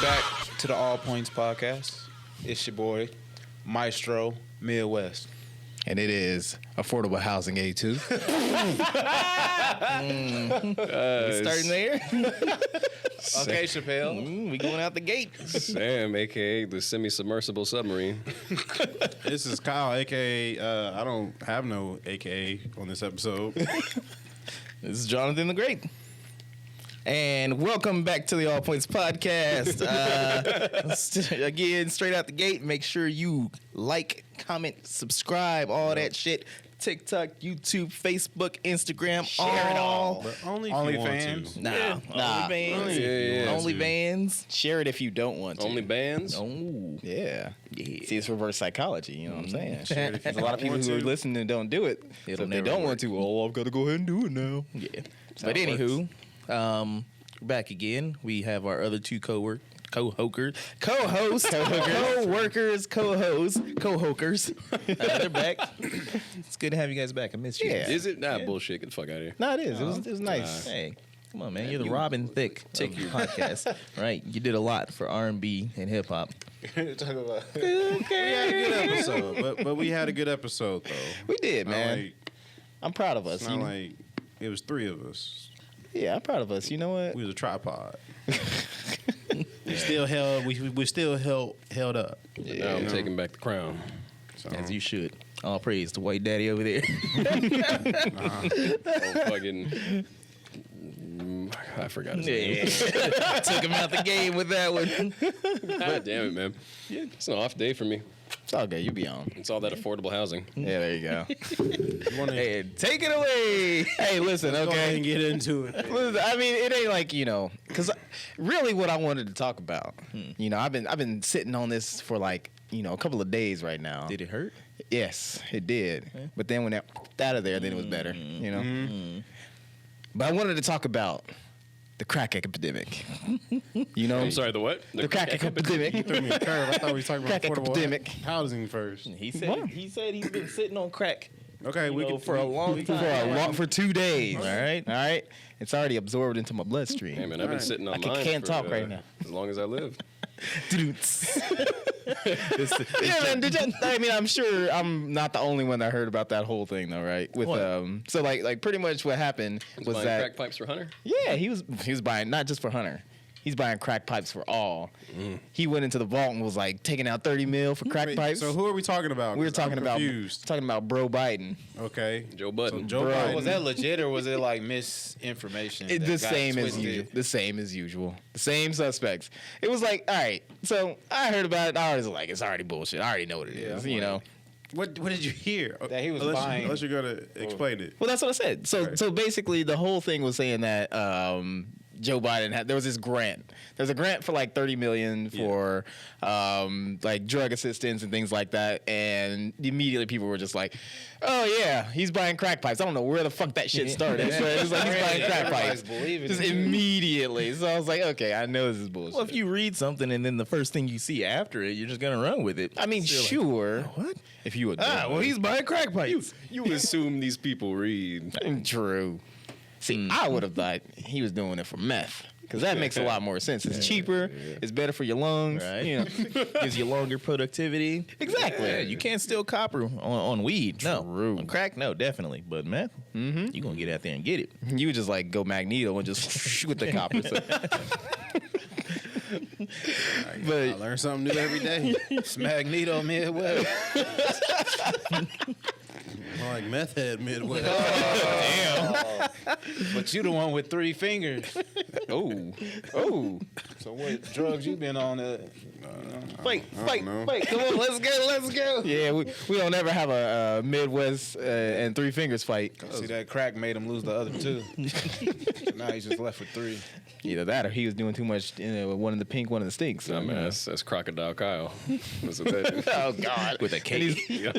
back to the All Points Podcast. It's your boy, Maestro Midwest. And it is affordable housing A2. We starting there? Okay, Chappelle. We going out the gate. Sam, a.k.a. the semi-submersible submarine. This is Kyle, a.k.a. I don't have no a.k.a. on this episode. This is Jonathan the Great. And welcome back to the All Points Podcast. Again, straight out the gate, make sure you like, comment, subscribe, all that shit. TikTok, YouTube, Facebook, Instagram, Share it all. But only if you want OnlyFans. to. Nah. Only if you want to. OnlyFans. Share it if you don't want to. Only bands? Oh, Yeah. yeah. See, it's reverse psychology. You know what I'm saying? Share it if you There's a lot of don't people want who are to. listening and don't do it. It'll So if they never don't work. want to, oh, I've got to go ahead and do it now. Yeah. how But it anywho, we're back again. We have our other two co-hosts, co-hokers. They're back. It's good to have you guys back. I missed you. Yeah. Is it? Nah, bullshit. Get the fuck out of here. No, it is. It was nice. Hey, come on, man. You're the Robin Thicke of your podcast, right? You did a lot for R&B and hip hop. Talk about We had a good episode, but we had a good episode, though. We did, man. Like, I'm proud of us. it's You not know? like it was three of us. Yeah, I'm proud of us. You know what? We was a tripod. we still held. We still held up. Now I'm taking back the crown. So, As you should. All praise to White Daddy over there. Oh, fucking... I forgot his name. Took him out the game with that one. God damn it, man. It's an off day for me. It's all good. You be on. It's all that affordable housing. Yeah, there you go. you want to Hey, take it away. Hey, listen, go ahead okay. and get into it. Listen, I mean, it ain't like, you know, because really what I wanted to talk about, you know, I've been sitting on this for like, you know, a couple of days right now. Did it hurt? Yes, it did. But then when that out of there, then it was better, you know. But I wanted to talk about the crack epidemic. You know, I'm sorry, the what? the crack epidemic. Threw me a curve. I thought we were talking about Crack affordable epidemic. housing first. He said he's been sitting on crack. Okay, we know, can for a long we time. can- For 2 days. All right. All right. It's already absorbed into my bloodstream. Hey, man, I've been Alright. sitting on I mine can't for, talk right now. As long as I live. Yeah, man. I mean, I'm sure I'm not the only one that heard about that whole thing, though, right? With What? So like pretty much what happened was Buying that crack pipes for Hunter? yeah, he was buying not just for Hunter. He's buying crack pipes for all. He went into the vault and was like taking out 30 mil for crack Wait, pipes. So who are we talking about? we were 'Cause I'm talking confused. about Bro Biden. Okay, Joe Budden. So Joe Bro, Biden. was that legit or was it like misinformation? that The got same as twisted? usual. The same as usual. The same suspects. It was like, all right. So I heard about it. I was like, it's already bullshit. I already know what it is. You know. What did you hear? That he was unless buying- Unless you're gonna explain it. Well, that's what I said. So Right. so basically, the whole thing was saying that Joe Biden had there was this grant. There's a grant for like 30 million for like drug assistance and things like that. And immediately people were just like, "Oh yeah, he's buying crack pipes." I don't know where the fuck that shit started. But it's like he's buying crack Everybody's pipes. believing Just it. immediately. So I was like, okay, I know this is bullshit. Well, if you read something and then the first thing you see after it, you're just gonna run with it. I mean, So you're like, sure. what? If you would. He's buying crack pipes. You assume these people read. True. See, I would have thought he was doing it for meth. Because that makes a lot more sense. It's cheaper. It's better for your lungs. Right. You know. Gives you longer productivity. Exactly. Yeah, you can't steal copper on weed. No. True. On crack, no, definitely. But meth, you're gonna get out there and get it. You would just like go Magneto and just shoot the copper. I But learn something new every day. It's Magneto Midwest. More like meth head Midwest. But you the one with 3 fingers. oh, So what drugs you been on? Fight, know. fight. Come on, let's go. yeah. We don't ever have a Midwest and 3 fingers fight. See, that crack made him lose the other 2. Now he's just left with 3. Either that or he was doing too much. You know, one in the pink, one in the stinks. Nah, man, that's Crocodile Kyle. That's what that is. Oh God. With a cake. Yeah.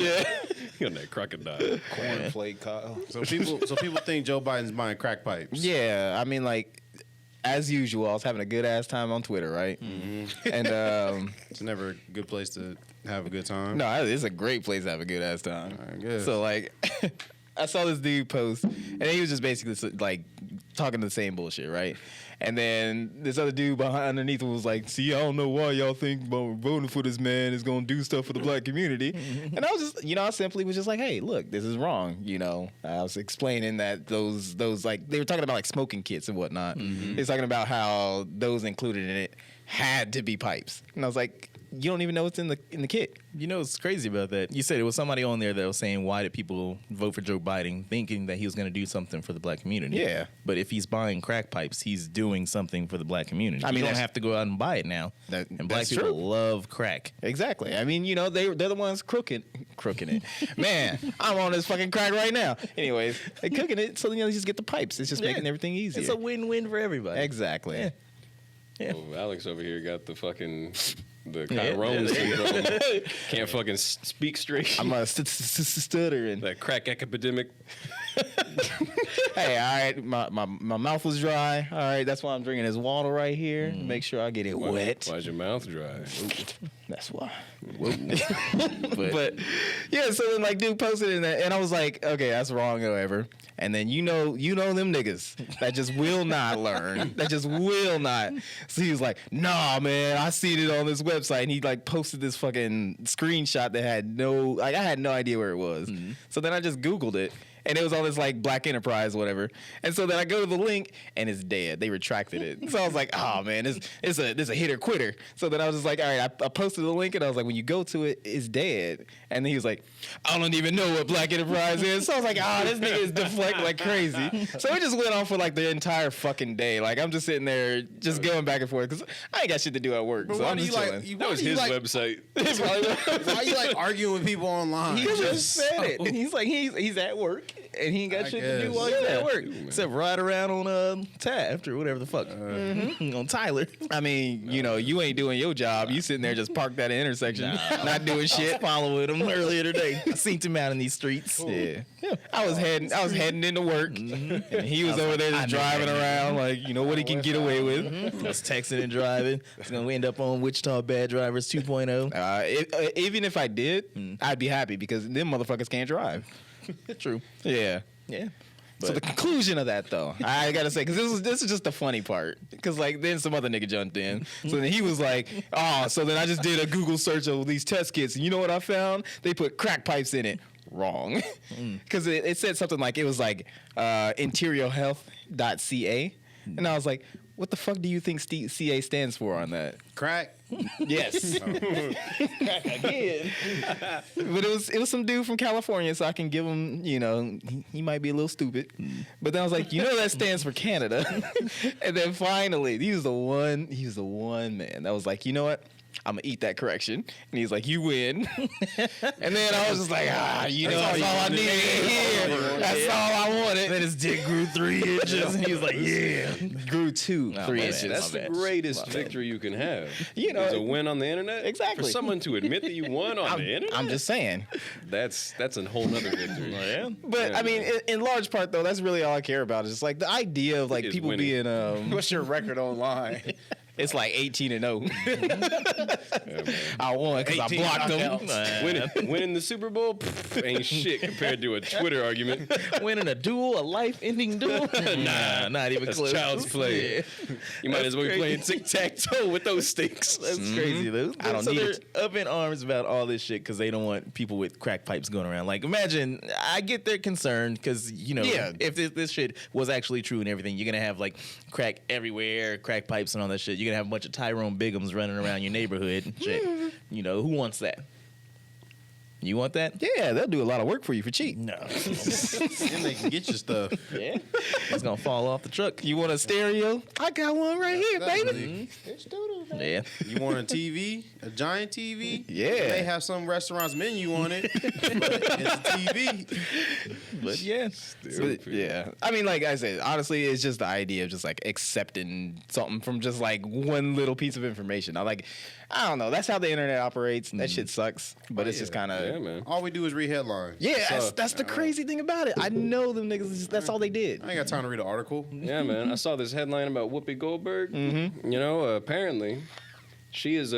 You got that crocodile. Cornflake Kyle. So people think Joe Biden's buying crack pipes. Yeah, I mean, like, as usual, I was having a good ass time on Twitter, right? And It's never a good place to have a good time. no, it's a great place to have a good ass time. I guess. So like, I saw this dude post, and he was just basically like talking the same bullshit, right? And then this other dude underneath was like, "See, I don't know why y'all think voting for this man is gonna do stuff for the black community." And I was just, I simply was just like, "Hey, look, this is wrong." I was explaining that those like they were talking about like smoking kits and whatnot. They was talking about how those included in it had to be pipes, and I was like, "You don't even know what's in the kit." You know what's crazy about that? You said it was somebody on there that was saying, why did people vote for Joe Biden thinking that he was going to do something for the black community? Yeah. But if he's buying crack pipes, he's doing something for the black community. I mean, you don't that's- have to go out and buy it now. That- and black that's people true. love crack. Exactly. I mean, they're the ones crooking it. Man, I'm on this fucking crack right now. Anyways, they're cooking it, so they just get the pipes. It's just making everything easier. It's a win-win for everybody. Exactly. Yeah. Yeah. Oh, Alex over here got the fucking the Yeah. Chiron syndrome. Can't fucking speak straight. I'm stuttering. That crack epidemic. Hey, all right, my mouth was dry. All right, that's why I'm drinking this water right here. Make sure I get it wet. Why's your mouth dry? That's why. but yeah, so then like dude posted in that, and I was like, okay, that's wrong, however. And then you know them niggas that just will not learn, that just will not. So he was like, nah, man, I seen it on this website, and he like posted this fucking screenshot that had I had no idea where it was. So then I just Googled it. And it was on this like Black Enterprise, whatever. And so then I go to the link, and it's dead. They retracted it. So I was like, oh man, this a hit or quitter. So then I was just like, all right, I posted the link, and I was like, when you go to it, it's dead. And then he was like, I don't even know what Black Enterprise is. So I was like, this nigga is deflecting like crazy. So it just went on for like the entire fucking day. Like I'm just sitting there, just going back and forth because I ain't got shit to do at work. But So why I'm do you just like? chilling. That was his website. Why you like arguing with people online? He just said it. And he's like, he's at work, and he ain't got I shit to do guess. while he's at work. Except ride around on Taft or whatever the fuck. On Tyler. I mean, you ain't doing your job. You sitting there just parked at an intersection, not doing shit. Following him earlier today. I seen him out in these streets. Yeah. I was heading into work, and he was over there just driving around like, what he can get away with. I was texting and driving. It's gonna end up on Wichita Bad Drivers 2.0. Even if I did, I'd be happy because them motherfuckers can't drive. True. Yeah. Yeah. So the conclusion of that, though, I gotta say, because this is just the funny part, because like then some other nigga jumped in, so then he was like, so then I just did a Google search of these test kits, and you know what I found? They put crack pipes in it. Wrong, because it said something like it was like interiorhealth.ca, and I was like, what the fuck do you think CA stands for on that? Crack. Yes. Again. But it was some dude from California, so I can give him, he might be a little stupid. But then I was like, that stands for Canada. And then finally, he was the one man that was like, you know what? I'm gonna eat that correction. And he's like, you win. And then I was just like, that's all I needed to hear. That's all I wanted. Then his dick grew 3 inches, and he was like, "Yeah." Grew 3 inches. That's the greatest victory you can have. Is a win on the internet. Exactly. For someone to admit that you won on the internet. I'm just saying. That's a whole nother victory. Yeah. But Yeah, I mean, in large part though, that's really all I care about. Is just like the idea of like Is people winning. being What's your record online? it's like 18-0. I won because I 18 blocked them. knockouts. Winning the Super Bowl ain't shit compared to a Twitter argument. Winning a duel, a life-ending duel? Nah, not even That's close. child's play. Yeah. You might as well be playing tic-tac-toe with those sticks. That's crazy, though. I don't so need they're it. up in arms about all this shit because they don't want people with crack pipes going around. Like, imagine, I get their concern because, Yeah. if this shit was actually true and everything, you're going to have, like, crack everywhere, crack pipes and all that shit. You're going to have a bunch of Tyrone Biggums running around your neighborhood and shit. Who wants that? You want that? Yeah, they'll do a lot of work for you for cheap. No. And they can get your stuff. Yeah. It's going to fall off the truck. You want a stereo? I got one right here, baby. Yeah. You want a TV, a giant TV? Yeah. They have some restaurants menu on it. But it's a TV. But yeah. But, yeah, I mean, like I said, honestly, it's just the idea of just like accepting something from just like one little piece of information. I don't know. That's how the internet operates. That shit sucks. But it's just kind of Yeah, man. All we do is read headlines. yeah. That's the crazy thing about it. I know them niggas. That's all they did. I ain't got time to read an article. Yeah, man. I saw this headline about Whoopi Goldberg. Apparently, she is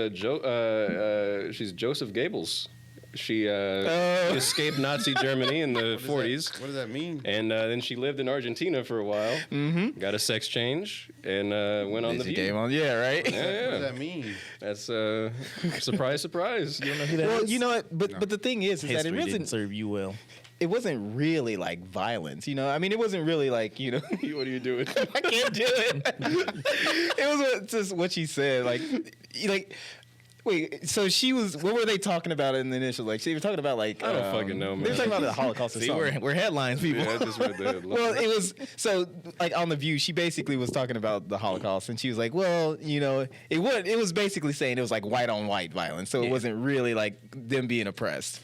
she's Joseph Goebbels' She escaped Nazi Germany in the 40s. What does that mean? And then she lived in Argentina for a while. Mm-hmm. Got a sex change and went on The She View. came on, yeah, right. What Yeah, does that mean? that's surprise, surprise. You don't know who that Well, is? you know what? But the thing is that History it didn't wasn't serve you well. it wasn't really like violence, you know. I mean, it wasn't really like, you know. What are you doing? I can't do it. It was just what she said, like. Wait, so she was. What were they talking about in the initial? Like, they were talking about like. I don't fucking know, man. They were talking about the Holocaust or See, something. we're headlines, people. Yeah, I just read the headline. Well, it was so like on The View. She basically was talking about the Holocaust, and she was like, "Well, you know, it was basically saying it was like white on white violence, so it wasn't really like them being oppressed."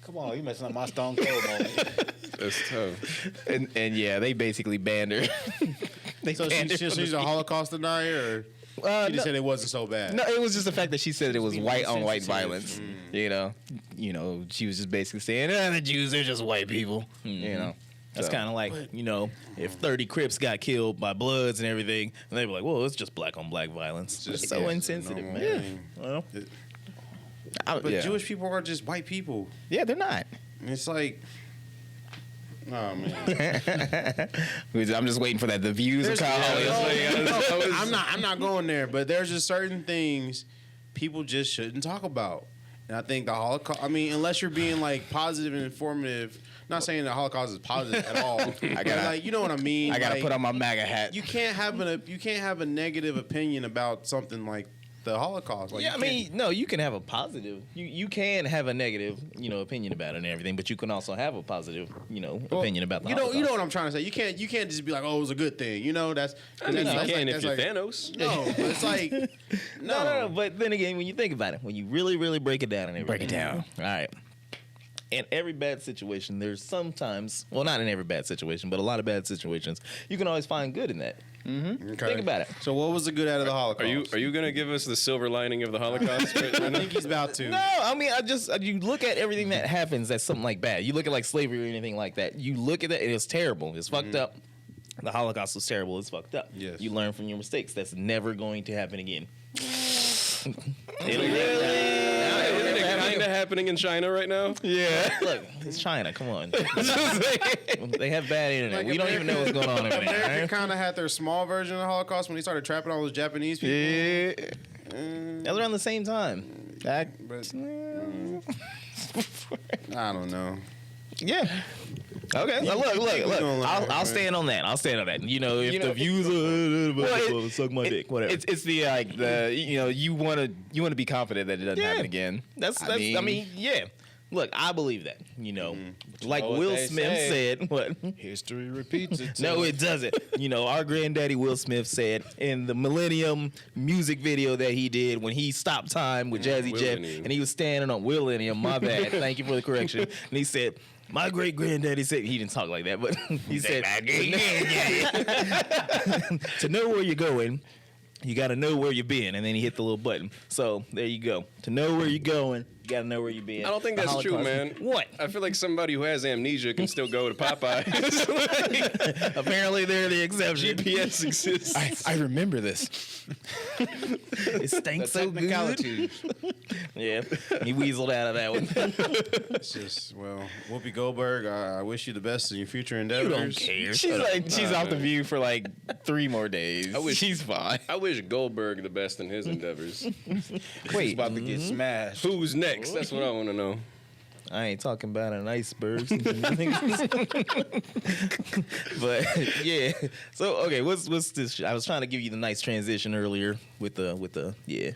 Come on, you messing up my Stone Cold moment. That's tough. And yeah, they basically banned her. They So banned her from she's the a Holocaust denier, or she just said it wasn't so bad? No, it was just the fact that she said it was being white on white insensitive. violence. You know, she was just basically saying, the Jews are just white people. You know, That's So- kind of like, you know, if 30 Crips got killed by Bloods and everything, and they'd be like, well, it's just black on black violence. It's so yeah, insensitive, normal man. thing. Well, But yeah. Jewish people are just white people. Yeah, they're not. And it's like, oh man. I'm just waiting for that. The views of Kyle Holly. I'm not going there, but there's just certain things people just shouldn't talk about. And I think the Holocaust, I mean, unless you're being like positive and informative, not saying the Holocaust is positive at all. I gotta- like, you know what I mean? I gotta Like, put on my MAGA hat. you can't have a negative opinion about something like the Holocaust. Like, yeah, I you can't- mean, no, you can have a positive. You can have a negative, you know, opinion about it and everything, but you can also have a positive, you know, opinion about the you know Holocaust. what I'm trying to say. You can't just be like, oh, it was a good thing. You know, that's I mean, that's you can like, if that's you're like, Thanos. No, but it's like No. But then again, when you think about it, when you really, really break it down and everything. Break it down. All right. In every bad situation, there's sometimes, well, not in every bad situation, but a lot of bad situations, you can always find good in that. Okay. Think about it. So what was the good out of the Holocaust? Are you gonna give us the silver lining of the Holocaust? I think he's about to. No, I mean, you look at everything that happens that's something like bad. You look at like slavery or anything like that. You look at that, it was terrible. It's fucked up. The Holocaust was terrible. It's fucked up. Yes. You learn from your mistakes. That's never going to happen again. Isn't it kind of happening in China right now? Yeah. Look, it's China. Come on. They have bad internet. Like we don't even know what's going on over there. America right? kind of had their small version of the Holocaust when they started trapping all those Japanese people. Yeah. That was around the same time. But I don't know. Yeah. Okay. Look. gonna learn, I'll right? stand on that. I'll stand on that. You know, if You know, the views are Well, suck my dick, whatever. It's the like the you want to be confident that it doesn't happen again. That's I mean- yeah. Look, I believe that. You know, like know what Will they Smith say. said. What? History repeats itself. No, it doesn't. You know, our granddaddy Will Smith said in the Millennium music video that he did when he stopped time with Jazzy Jeff, Millennium. and he was standing on Millennium. My bad. Thank you for the correction. And he said, "My great granddaddy said," he didn't talk like that, but he said, "To know where you're going, you got to know where you've been." And then he hit the little button. So there you go. To know where you're going, you got to know where you've been. I don't think The that's true, Holocaust- man. What? I feel like somebody who has amnesia can still go to Popeyes. Apparently, they're the exception. GPS exists. I remember this. It stinks so good. Technicality. Yeah, he weaseled out of that one. It's just, well, Whoopi Goldberg, I wish you the best in your future You endeavors. don't care. She's off the view for like 3 more days. She's fine. I wish Goldberg the best in his endeavors. He's about to get smashed. Who's next? That's what I want to know. I ain't talking about an iceberg. But yeah. So okay, what's this? I was trying to give you the nice transition earlier with the yeah.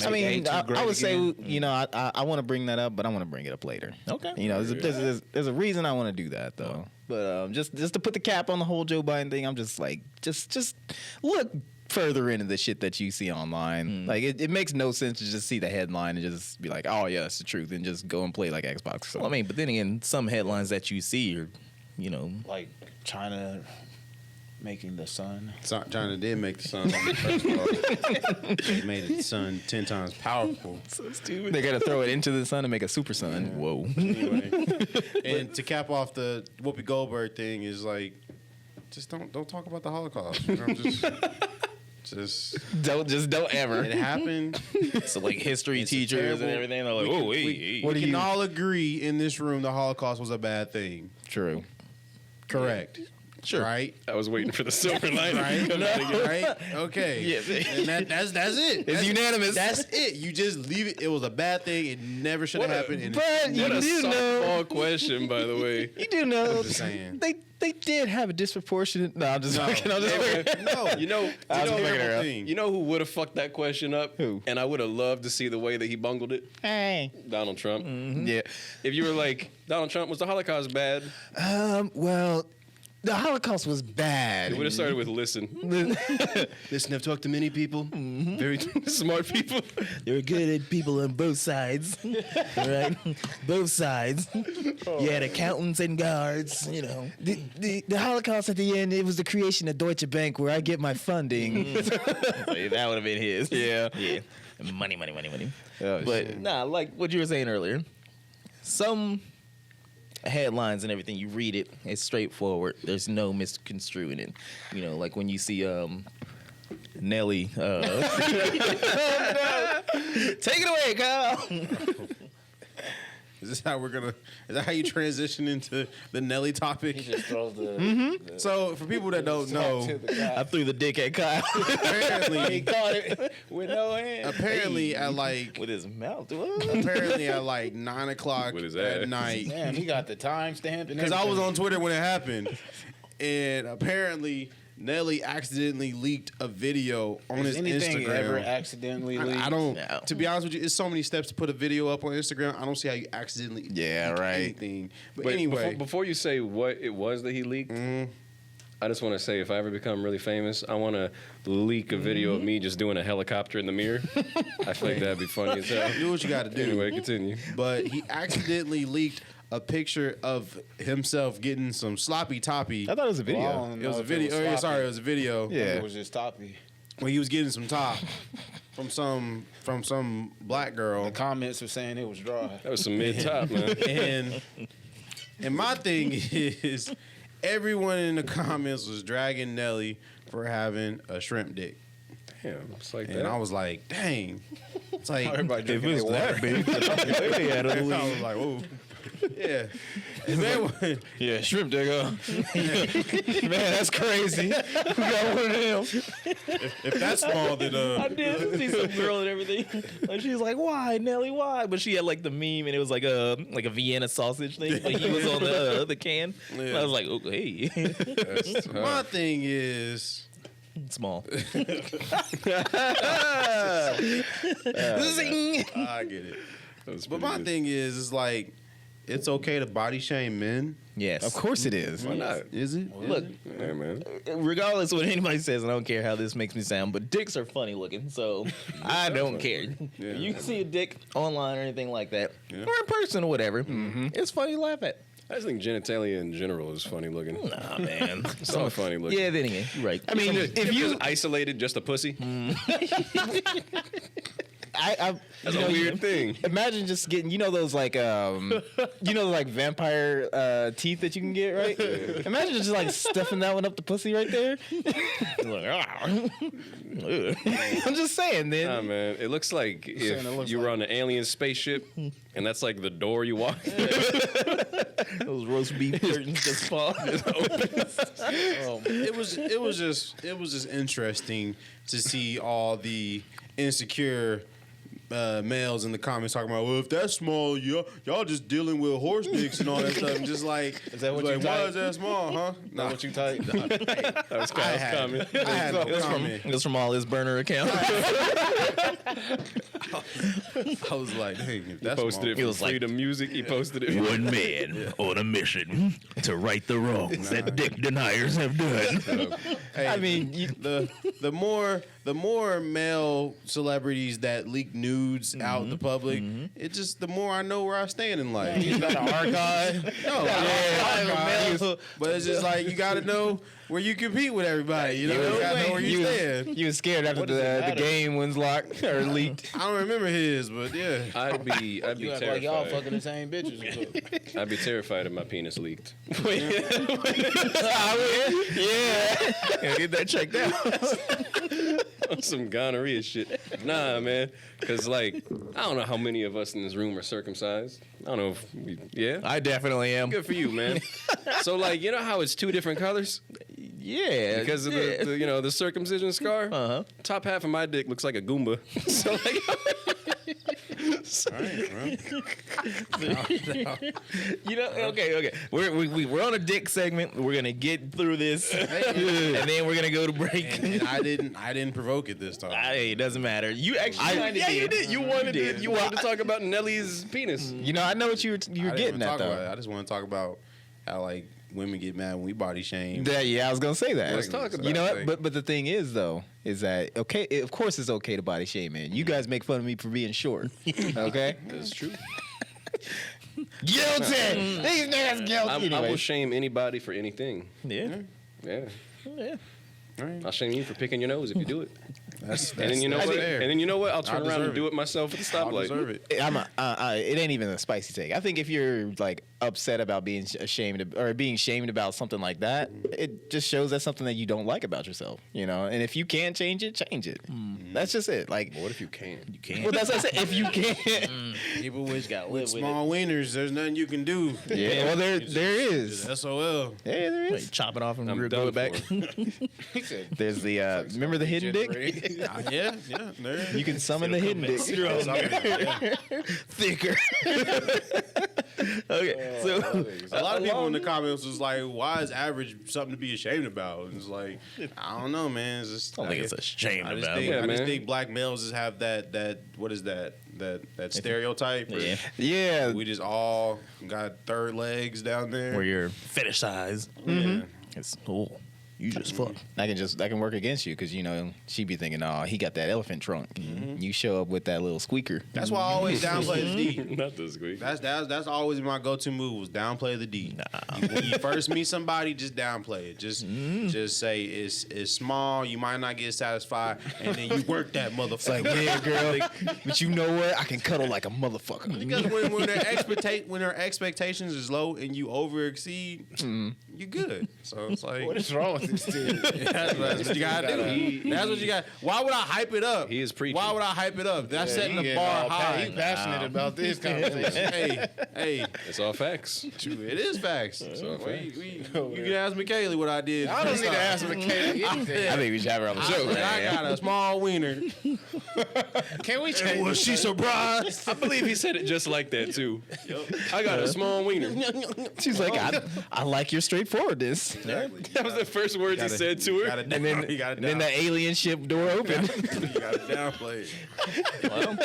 I mean, ain't too I great would say, again. I want to bring that up, but I want to bring it up later. Okay. There's a reason I want to do that though. But just to put the cap on the whole Joe Biden thing, I'm just like, just look further into the shit that you see online. Like it makes no sense to just see the headline and just be like, oh yeah, it's the truth, and just go and play like Xbox. So, Well, I mean, but then again, some headlines that you see are, you know, Like China making the sun. China did make the sun. First of all, they made the sun 10 times powerful. they got to throw it into the sun and make a super sun. Whoa. Anyway, and to cap off the Whoopi Goldberg thing is like, just don't talk about the Holocaust. You know, just Don't ever. It happened. So like history It's a teachers and terrible- everything, they're like, we can- oh, we What do can you- all agree in this room the Holocaust was a bad thing. True. Correct. Sure. Right. I was waiting for the silver lining. Right. Right. Okay. Yeah. And that's it. It's That's- unanimous. That's it. You just leave it. It was a bad thing. It never should have What a- happened. And But you What a do know. softball question, by the way. You do know. I'm just saying. They did have a disproportionate. No, I'm just fucking. I'm just fucking. No. You know, I was you know, making it up. thing. you know who would have fucked that question up? Who? And I would have loved to see the way that he bungled it. Hey. Donald Trump. Yeah. If you were like, Donald Trump, was the Holocaust bad? Well, the Holocaust was bad. It would have started with listen. Listen, I've talked to many people, very smart people. There were good people on both sides, right? Both sides. You had accountants and guards, you know. The Holocaust at the end, it was the creation of Deutsche Bank where I get my funding. That would have been his. Yeah. Yeah. Money. Oh, But shit. nah, like what you were saying earlier, some headlines and everything, you read it, it's straightforward. There's no misconstruing it. You know, like when you see Nelly. Take it away, Kyle. Is this how we're gonna? Is that how you transition into the Nelly topic? He just throws the. So for people that don't know, I threw the dick at Kyle apparently, caught it with no hand. apparently at like with his mouth. apparently at like 9 o'clock With his at ass. night, Damn, he got the timestamp and because I was on Twitter when it happened, and apparently Nelly accidentally leaked a video on Is his anything Instagram. ever accidentally leaked? I don't. No. To be honest with you, it's so many steps to put a video up on Instagram. I don't see how you accidentally Yeah, leak right. anything. But, But anyway, before you say what it was that he leaked, I just want to say if I ever become really famous, I want to leak a video of me just doing a helicopter in the mirror. I feel like that'd be funny as hell. do what you got to do. Anyway, continue. But he accidentally leaked a picture of himself getting some sloppy toppy. I thought it was a video. Well, I don't It was know a if video. was sloppy. Sorry, it was a video. Yeah. It was just toppy. When he was getting some top from some black girl. The comments were saying it was dry. That was some mid top, man. And my thing is, everyone in the comments was dragging Nelly for having a shrimp dick, Damn, it's like and that. I was like, dang. It's like Everybody drinking their water. big, I was like, whoa. Yeah. And man, yeah, shrimp digger. Man, that's crazy. We got one of them. if that's small, then I did see some girl and everything. Like she was like, "Why, Nelly? Why?" But she had like the meme, and it was like a Vienna sausage thing. Like he was on the can. And I was like, "Oh, hey, That's my tough. thing is, small." Zing. I get it. That's But pretty my good. thing is like, it's okay to body shame men. Yes, Of course it is. Why not? Is it? Look, Yeah, man. regardless of what anybody says, I don't care how this makes me sound, but dicks are funny looking, so I don't care. Yeah. You can see a dick online or anything like that, Yeah. or in person or whatever. It's funny to laugh at. I just think genitalia in general is funny looking. Nah, man. It's all funny looking. Yeah, then again, you're right. I mean, if you, Just isolated, just a pussy. That's you a know, weird thing. imagine just getting, those like, like vampire teeth that you can get, right? Imagine just like stuffing that one up the pussy right there. Like, ah. I'm just saying, then. Nah, man. It looks like saying if it looks you were on an alien spaceship and that's like the door you walk through. Those roast beef curtains just fall. It was just interesting to see all the insecure males in the comments talking about, well, if that's small, y'all just dealing with horse dicks and all that stuff. And just like, Is that what like, you why typed? is that small, huh? Know what you type? That was I Kyle's had comment. I had no comment. It was from all his burner accounts. I was like, dang, if that's Posted small. it for was like- Freedom Music. He posted it. One man on a mission to right the wrongs that dick deniers have done. Hey, I mean, the more male celebrities that leak nudes out in the public, it just the more I know where I stand in life. You got an archive. No, but it's just like you got to know where you compete with everybody. You know, you got to know where you stand. You was scared after does it the matter? game was locked or leaked. I don't remember his, but yeah. I'd be You act like y'all terrified. fucking the same bitches. or something. I'd be terrified if my penis leaked. Yeah. Yeah, get that checked out. Some gonorrhea shit. Nah, man. Because, like, I don't know how many of us in this room are circumcised. I don't know if yeah? I definitely am. Good for you, man. So, like, you know how it's 2 different colors? Yeah. Because of the you know, the circumcision scar? Uh-huh. Top half of my dick looks like a Goomba. So, like... You know, okay. We're on a dick segment. We're gonna get through this, and then we're gonna go to break. And I didn't provoke it this time. Hey, it doesn't matter. You actually kinda yeah, you did. did. You wanted to talk about Nellie's penis. You know, I know what you were I didn't getting wanna at talk though. about it. I just want to talk about how like women get mad when we body shame. Yeah, I was gonna say that. Let's talk about You know it. what? But the thing is though, is that okay? Of course, it's okay to body shame, man. You guys make fun of me for being short. Okay, That's true. guilty. These niggas guilty. I will Anyway. shame anybody for anything. Yeah. Yeah. Yeah. I'll shame you for picking your nose if you do it. That's And then you know what? fair. And then you know what? I'll turn I around deserve and do it myself at the I stoplight. deserve it. It ain't even a spicy take. I think if you're like upset about being ashamed or being shamed about something like that, it just shows that's something that you don't like about yourself, you know. And if you can change it, change it. That's just it. Like, What if you can? You can't. well, that's what I said. If you can, People with live with small wieners, there's nothing you can do. yeah. Well, there is. SOL. Yeah, there Like, is. chop it off and I'm grow done it back. There's the remember the hidden dick. Yeah. There. You can summon the hidden dick. Thicker. Okay, so A lot of people in the comments was like, "Why is average something to be ashamed about?" And it's like, I don't know, man. It's just, I don't think it's ashamed I just about. think, Yeah, I just man. think black males just have that what is that stereotype? where Yeah. Yeah, We just all got third legs down there. Where you're fetishized. Yeah. It's you just fuck. that can work against you because you know she'd be thinking, oh, he got that elephant trunk. You show up with that little squeaker. That's why I always downplay the D. Not this week. That's always my go-to move was downplay the D. When you first meet somebody, just downplay it. Just say it's small. You might not get satisfied, and then you work that motherfucker. Like, yeah, girl, but you know what? I can cuddle like a motherfucker. Because when their expectations is low and you over exceed, you're good. So it's like What is wrong with this dude? that's what you gotta do. That's what you got. Why would I hype it up? He is preaching. Why would I hype it up? That's setting the bar He high. passionate about this conversation. Hey, It's all facts. true, it is facts. So you can ask McKaylee what I did. I don't need to ask McKaylee I anything. think we should have her on the show. I got a small wiener. Can we change? Was she surprised? I believe he said it just like that too. I got a small wiener. She's like, I like your straightforwardness. That was the first words he said to her. And And then, and then the alien ship door opened. you gotta downplay it. Well,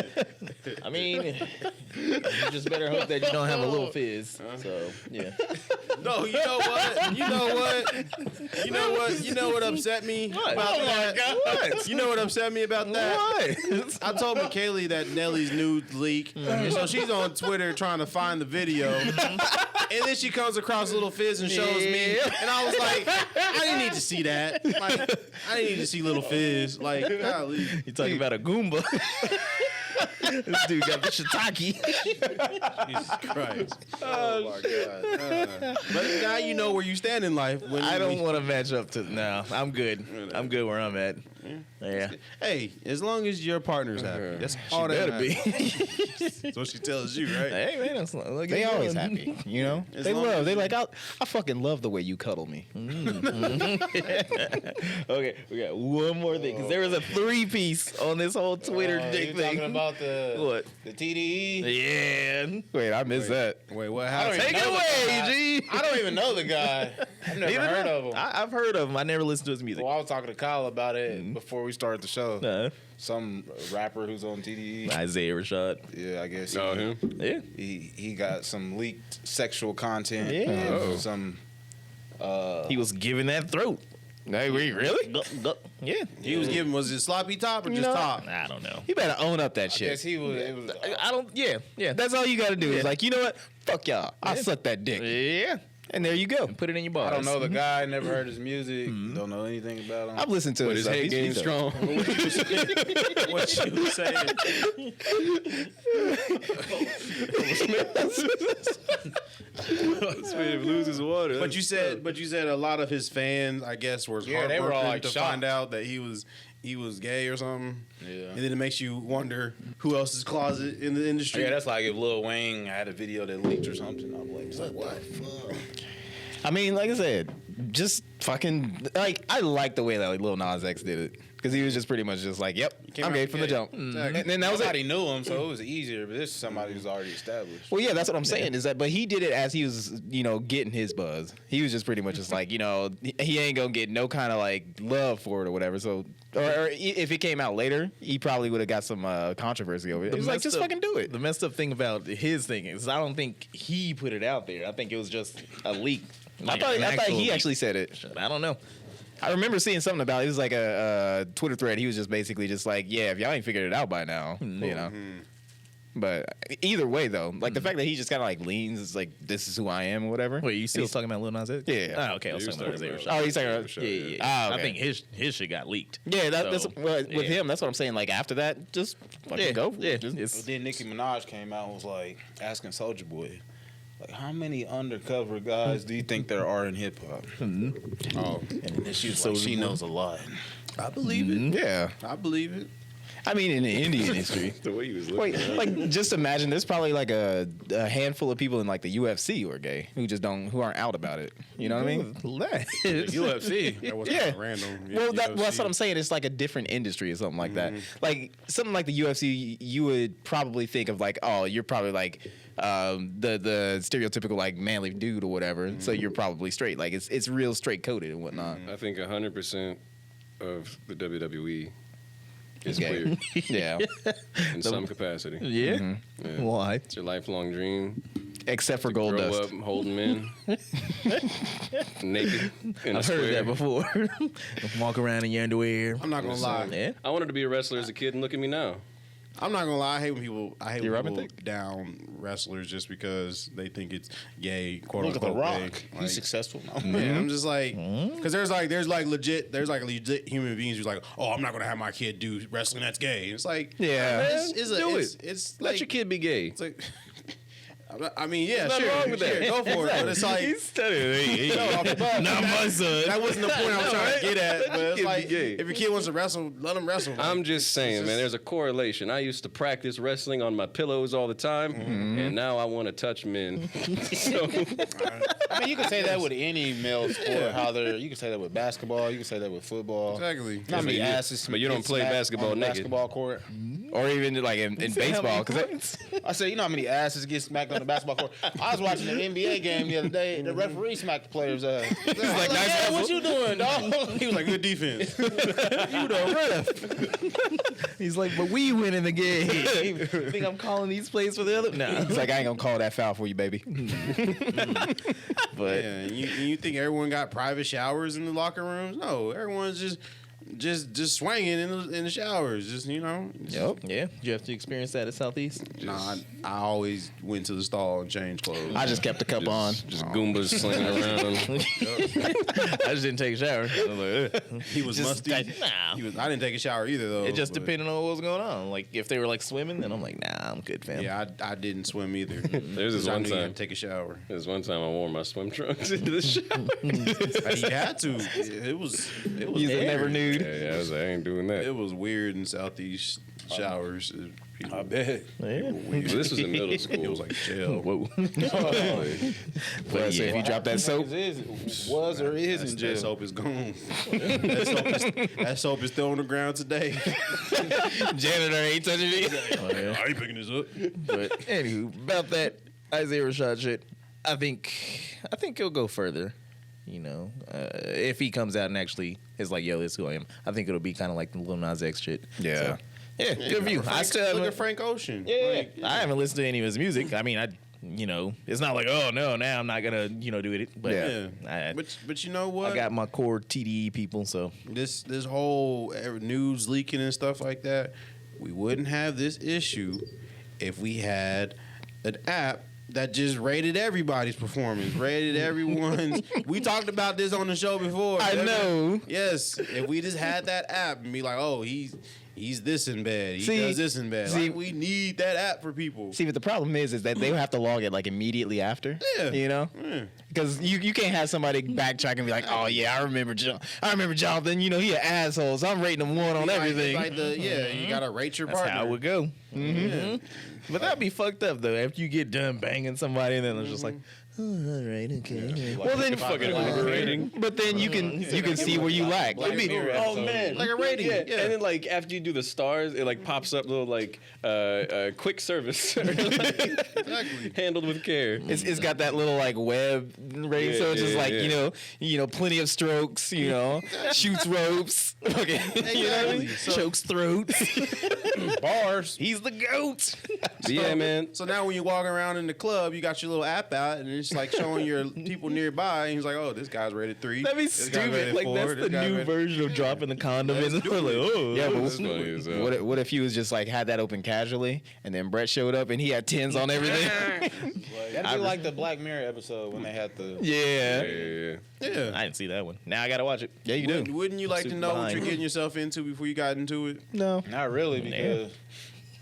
I mean, you just better hope that you don't have a little fizz. So yeah. No, you know what? You know what upset me about that? What? You know what upset me about that? What? I told McKaylee that Nellie's nude leak, and so she's on Twitter trying to find the video, and then she comes across Little Fizz and shows me, and I was like, I didn't need to see that. Like, I didn't need to see Little Fizz. Like, golly. You talking about a Goomba? This dude got the shiitake. Jesus Christ. Oh my God. But now you know where you stand in life. When I don't want to match up to. No, I'm good. I'm good where I'm at. Yeah. Hey, as long as your partner's happy, that's all that Better be. matters. That's what she tells you, right? Hey man, that's look, They always happy, you know. As They long as They like, I fucking love the way you cuddle me. Okay, we got one more thing because there was a 3-piece on this whole Twitter dick you thing. talking about the What? the TDE? Yeah. Wait, I missed that. Wait, what I don't happened? even Take it know the away, guy. G. I don't even know the guy. I've never Neither heard do I. of him. I've heard of him. I never listened to his music. Well, I was talking to Kyle about it before we started the show. Nah. Some rapper who's on TDE. Isaiah Rashad. Yeah, I guess. No, him. Yeah. He got some leaked sexual content. Yeah. of Oh. Some. He was giving that throat. Hey, wait, really? Yeah. He was giving, was it sloppy top or just top? I don't know. You better own up that I guess shit. he was. It was. I don't. Yeah. Yeah. That's all you gotta do. Yeah. Is like, you know what? Fuck y'all. I suck that dick, Yeah. and there you go. Put it in your bars. I don't know the guy. Never heard his music. Don't know anything about him. I've listened to But his his stuff. head He's game dope. strong. What you was saying? This man loses water. But you said a lot of his fans, I guess, was Yeah, they were all, heartbroken like, to shocked. find out that he was he was gay or something. Yeah. And then it makes you wonder who else's closet in the industry. Yeah, that's like if Lil Wayne had a video that leaked or something. I'm like, what? I mean, like I said, just fucking like I like the way that like Lil Nas X did it because he was just pretty much just like, "Yep, came I'm out gay from the gay. jump," Exactly. and then that was Nobody it. knew him, so it was easier. But this is somebody who's already established. Well, yeah, that's what I'm saying is that, but he did it as he was, getting his buzz. He was just pretty much just like, he ain't gonna get no kind of like love for it or whatever. So, or if it came out later, he probably would have got some controversy over it. He was like, just fucking do it. The messed up thing about his thing is I don't think he put it out there. I think it was just a leak. I thought he leak. actually said it. I don't know. I remember seeing something about it. It was like a Twitter thread. He was just basically just like, yeah, if y'all ain't figured it out by now, But either way, though, like the fact that he just kind of like leans, is like, this is who I am or whatever. Wait, you still He's- talking about Lil Nas X? Yeah. Oh, okay. I was You're talking about talking his about- Oh, he's talking about. Yeah. Ah, okay. I think his shit got leaked. Yeah, that's So, with yeah. him. That's what I'm saying. Like after that, just fucking go. For Yeah. it. Just- It's- But then Nicki Minaj came out and was like asking Soulja Boy, like, how many undercover guys do you think there are in hip hop? Oh, And then she was like, she knows a lot. I believe it. yeah. I believe it. I mean, in the indie industry. The way he was looking. Wait, like just imagine there's probably like a handful of people in like the UFC who are gay who just who aren't out about it. You know what I mean? UFC. That wasn't Yeah. random. Well, that's what I'm saying. It's like a different industry or something like that. Like something like the UFC, you would probably think of like, oh, you're probably like the stereotypical like manly dude or whatever. So you're probably straight. Like it's real straight coded and whatnot. I think 100% of the WWE is Gay. queer Yeah, in some capacity. Yeah. Yeah. Why? It's your lifelong dream. except for Gold Grow Dust. up holding men naked in a I've square. heard that before. Walk around in your underwear. I'm not gonna lie. Yeah. I wanted to be a wrestler as a kid, and look at me now. I'm not gonna lie. I hate when people. You when rubbing people thick? down wrestlers just because they think it's gay. Quote Look at The unquote Rock. gay. He's Like, successful now. man, I'm just like, because there's legit human beings who's like, oh, I'm not gonna have my kid do wrestling that's gay. It's like, Yeah. Do it's, it. it's Let like, your kid be gay. It's like, I mean, yeah, There's nothing sure, wrong with that. go for it. But it's like, Not my son. that wasn't the point I was trying to get at. But it's kid be like, gay. if your kid wants to wrestle, let him wrestle. I'm just saying, man, there's a correlation. I used to practice wrestling on my pillows all the time, and now I want to touch men. So, I mean, you can say that with any male sport. You can say that with basketball. You can say that with football. Exactly. How many But you- asses? but you don't get play smacked basketball on the naked. basketball court. Or even like in baseball, because I said, you know how many asses get smacked on the basketball court? I was watching an NBA game the other day. The referee smacked the player's ass. He's like, nice "Hey, what hustle." you doing, dog? He was like, good defense. You the ref. He's like, but we win in the game. You think I'm calling these plays for the other? Nah. it's like I ain't gonna call that foul for you, baby. But Yeah, and you think everyone got private showers in the locker rooms? No, everyone's just swinging in the showers. Just yep. Yeah. Did you have to experience that at Southeast? Nah, I always went to the stall and changed clothes. I just kept the cup on. just Goombas slinging around. I just didn't take a shower. I was like, ugh. He was musty. Nah. I didn't take a shower either though. It just but- depended on what was going on. Like if they were like swimming, then I'm like, nah, I'm good, fam. Yeah, I didn't swim either. There's this I one knew you had time. to take a shower. There's one time I wore my swim trunks into the shower. You had to. It was He's a weird. never nude. Yeah, I was like, I ain't doing that. It was weird in Southeast showers. People, I bet. Yeah. Well, this was in middle school. it was like jail. Whoa. But so if you drop that soap, Was or is in That jail. soap is gone. that soap is still on the ground today. janitor ain't touching it. Oh, yeah. I ain't picking this up. But anywho, about that Isaiah Rashad shit, I think he'll go further. You know, if he comes out and actually is like, "Yo, this is who I am," I think it'll be kind of like the Lil Nas X shit. Yeah. So, yeah, good view. I still Look haven't, at Frank Ocean. yeah, Like, I haven't listened to any of his music. I mean, it's not like, oh no, now I'm not gonna, do it. But yeah. But you know what? I got my core TDE people, so this whole news leaking and stuff like that, we wouldn't have this issue if we had an app that just rated everybody's performance, rated everyone's. We talked about this on the show before. I remember? know. Yes, if we just had that app and be like, oh, he's this in bed. He See- does this in bed. see- Like, we need that app for people. See, but the problem is that they have to log it like immediately after. Yeah. You know, Yeah. because you can't have somebody backtrack and be like, oh yeah, I remember Jonathan. You know, he an asshole. So I'm rating him 1 on Like, everything. like you gotta rate your That's partner. how it would go. But that'd be fucked up though. After you get done banging somebody, and then it's just like, oh, all right, okay. Well, then Fucking overrating. But then you can see where you lack. Black Mirror Oh episode. man, Like a rating, yeah. And then like after you do the stars, it like pops up little like quick service, Exactly. handled with care. It's got that little like web rating, Yeah, so it's just yeah, like yeah. you know, plenty of strokes, you know, shoots ropes, okay, you know what I mean? So- Chokes throats. Bars. He's the goat. But yeah, man. So now when you're walking around in the club, you got your little app out, and it's like showing your people nearby, and he's like, "Oh, this guy's rated 3. That'd be This guy's stupid. rated Like 4, that's this the guy's new rated-" version of dropping the condom in. Let's We're do like, it. oh, Yeah, but That's funny as hell. what if he was just like had that open casually, and then Brett showed up and he had 10s on everything? That'd be like the Black Mirror episode when they had the. Yeah, Yeah. Yeah. I didn't see that one. Now I gotta watch it. yeah, you do. Wouldn't you like to Super know what behind. you're getting yourself into before you got into it? No, Not really, because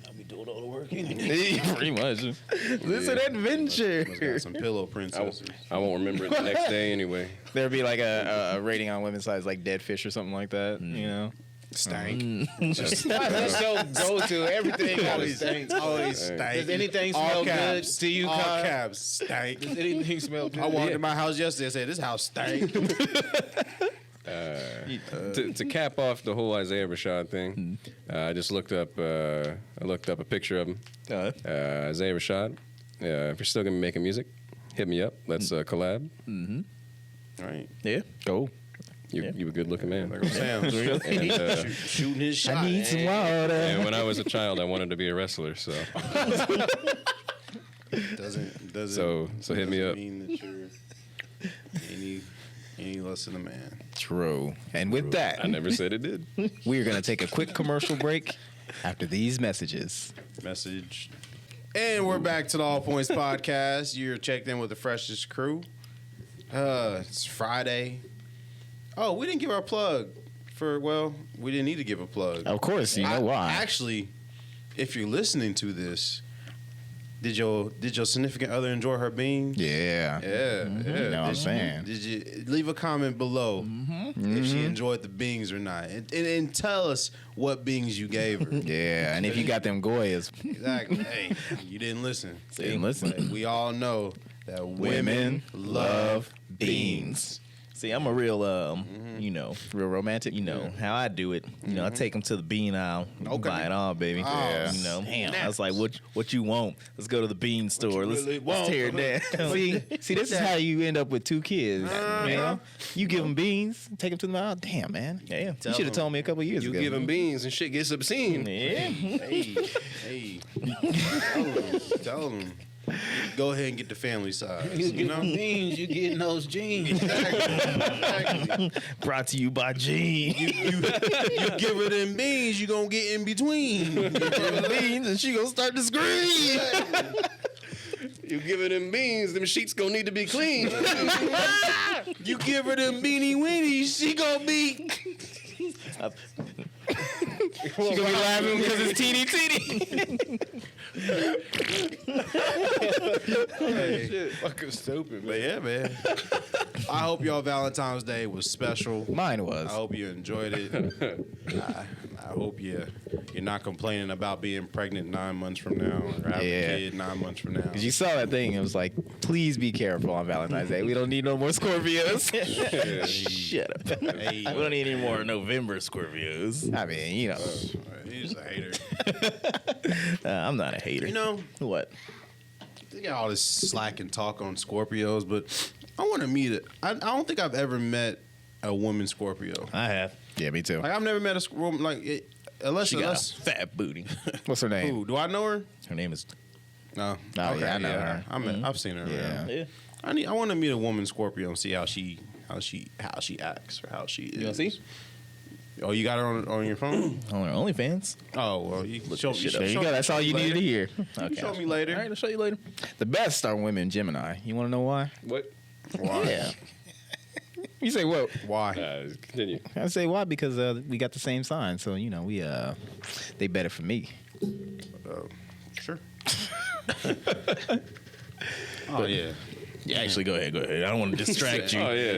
I'll be doing all the work anyway. Pretty much. This is an adventure. Must got some pillow princesses. I won't remember it the next day anyway. there'd be like a rating on women's sites like dead fish or something like that. You know, Stank. That's your go-to. Everything always stinks. Always Does stank. Does anything All smell caps. good to you, All Kyle? caps. Stank. Does anything smell good? I walked in my house yesterday and said, "This house stank." To cap off the whole Isaiah Rashad thing, I just looked up. I looked up a picture of him. Isaiah Rashad. If you're still gonna be making music, hit me up. Let's collab. Right. Yeah. go. You a good looking man. Like I'm saying, And, shooting his shot. I need some water. and when I was a child, I wanted to be a wrestler. So Doesn't So hit me doesn't up. Mean that you're any less than a man. True. And with that, I never said it did. we are going to take a quick commercial break after these messages. Message. And we're back to the All Points Podcast. You're checked in with the freshest crew. It's Friday. Oh, we didn't give our plug we didn't need to give a plug. Of course, you know why. Actually, if you're listening to this, did your significant other enjoy her beans? Yeah. Yeah, You know what I'm saying? Did you leave a comment below if she enjoyed the beans or not, and tell us what beans you gave her? Yeah. And if you got them Goyas, Exactly. Hey, you didn't listen. didn't listen. But we all know that Women women love love beans. See, I'm a real, you know, real romantic. you know how I do it. You know, I take them to the bean aisle, Okay. buy it all, baby. Oh, You know, damn. I was like, what you want? Let's go to the bean store. Let's, really let's want? tear it down. See, this is how you end up with 2 kids. You know, you give them beans, take them to the mall. Damn, man. Yeah. You should have told me a couple years You ago. give him beans and shit gets obscene. Yeah. Hey, tell them. Go ahead and get the family size. You You get know. them beans, you getting those jeans. Exactly. Brought to you by Gene. You give her them beans, you gonna get in between. You give her beans, and she gonna start to scream. You giving them beans, them sheets gonna need to be clean. You give her them beanie weenies, she gonna be. She gonna be laughing because it's teeny teeny. Fucking stupid, but yeah, man. I hope y'all Valentine's Day was special. Mine was. I hope you enjoyed it. I hope you're not complaining about being pregnant 9 months from now or having Yeah. a kid 9 months from now. Cause you saw that thing, it was like, please be careful on Valentine's Day. We don't need no more Scorpios. Shut up. Hey, We don't need any more November Scorpios. I mean, you know, he's a hater. I'm not a hater. You know, What? they got all this slack and talk on Scorpios, but I want to meet it. I don't think I've ever met a woman Scorpio. I have. yeah, me too. Like I've never met a woman unless She got a fat booty. What's her name? who do I know her? Her name is. No. Oh, yeah, I know her. I've seen her. Yeah. around. Yeah. I want to meet a woman Scorpio and see how she acts or how she is. You wanna see? Oh, you got her on your phone? On her OnlyFans. Oh, well, you show me. shit up. There you go. That's all you needed to hear. Okay. Show me later. All right, I'll show you later. The best are women Gemini. You want to know why? What? Why? Yeah. You say what? Why? Continue. I say why because we got the same sign, so you know we they better for me. Sure. Oh yeah. Yeah, actually, go ahead. I don't want to distract you. Oh yeah.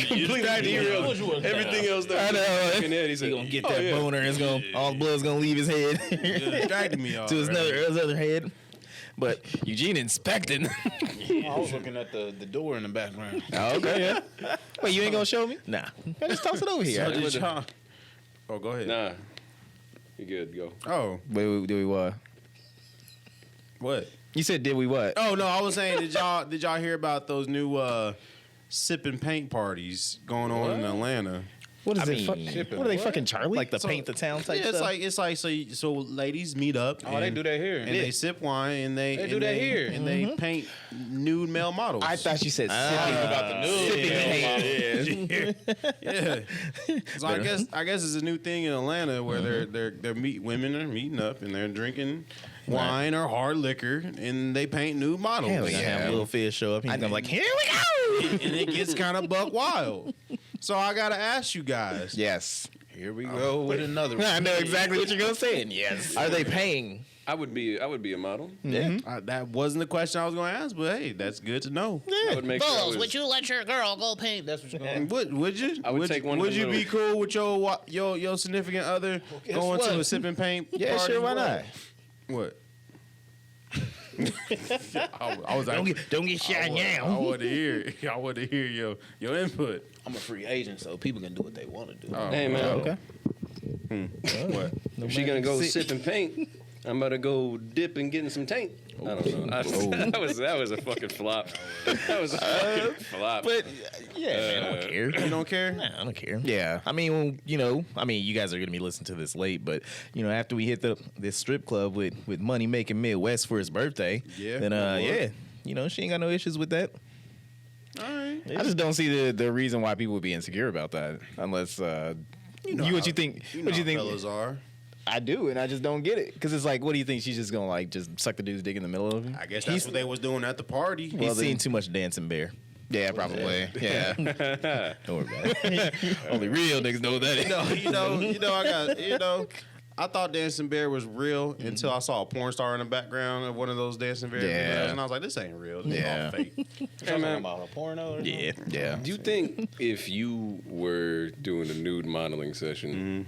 Completely derailed Everything else that I know. in head, he said, He gonna get "Oh, that yeah." boner, and it's gonna all the blood's gonna leave his head Distracted me to his other head. But Eugene inspecting. I was looking at the door in the background. Oh, okay, yeah. Wait, you ain't gonna show me? Nah, Just toss it over here. So did y'all- Oh, go ahead. Nah, you good? Go. Oh, Wait, did we what? what? You said did we what? Oh no, I was saying, did y'all hear about those new sipping paint parties going on in Atlanta? What is I it? mean, What are they fucking Charlie? like the So- paint the town type Yeah, stuff. it's like so ladies meet up. Oh, they do that here. And they sip wine and they do that here. and they paint nude male models. I thought you said about the news. Yeah. So I guess it's a new thing in Atlanta where women are meeting up and they're drinking wine or hard liquor and they paint nude models. Hell Gonna yeah. have Lil Fizz show up. He's gonna be like, here we go. And it gets kind of buck wild. So I gotta ask you guys. yes. Here we go with another one. I know exactly what you're gonna say. And yes. Are they paying? I would be a model. Yeah. That wasn't the question I was going to ask, but hey, that's good to know. I would make sure I Bulls, was, would you let your girl go paint? That's what you're going to Would you? I would take one of Would the you be little- cool with your significant other going to a sip and paint? Yeah, party? sure. Why not? What? I was like, Don't get shot I now. want to hear. I want to hear your input. I'm a free agent, so people can do what they want to do. Oh, Hey man, Okay. what? if she gonna go sip and paint, I'm about to go dip and get in some tank. I don't know. That was a fucking flop. That was a fucking flop. But yeah, man, I don't care. You don't care? Nah, I don't care. Yeah. I mean, you guys are gonna be listening to this late, but after we hit this strip club with Money Making Midwest for his birthday, Yeah, then we yeah, she ain't got no issues with that. All right. I just don't see the reason why people would be insecure about that, unless what you think? You know What you how think? fellas are. I do, and I just don't get it because it's like, what do you think? She's just gonna like just suck the dude's dick in the middle of him? I guess that's what they was doing at the party. He's seen too much Dancing Bear. Yeah, probably. Yeah. Don't worry about it. Only real niggas know what that is. I thought Dancing Bear was real until I saw a porn star in the background of one of those Dancing Bear Yeah. videos, and I was like, this ain't real. This Yeah. is all fake. Hey, man. About a porno or Yeah. Yeah. Do you think if you were doing a nude modeling session,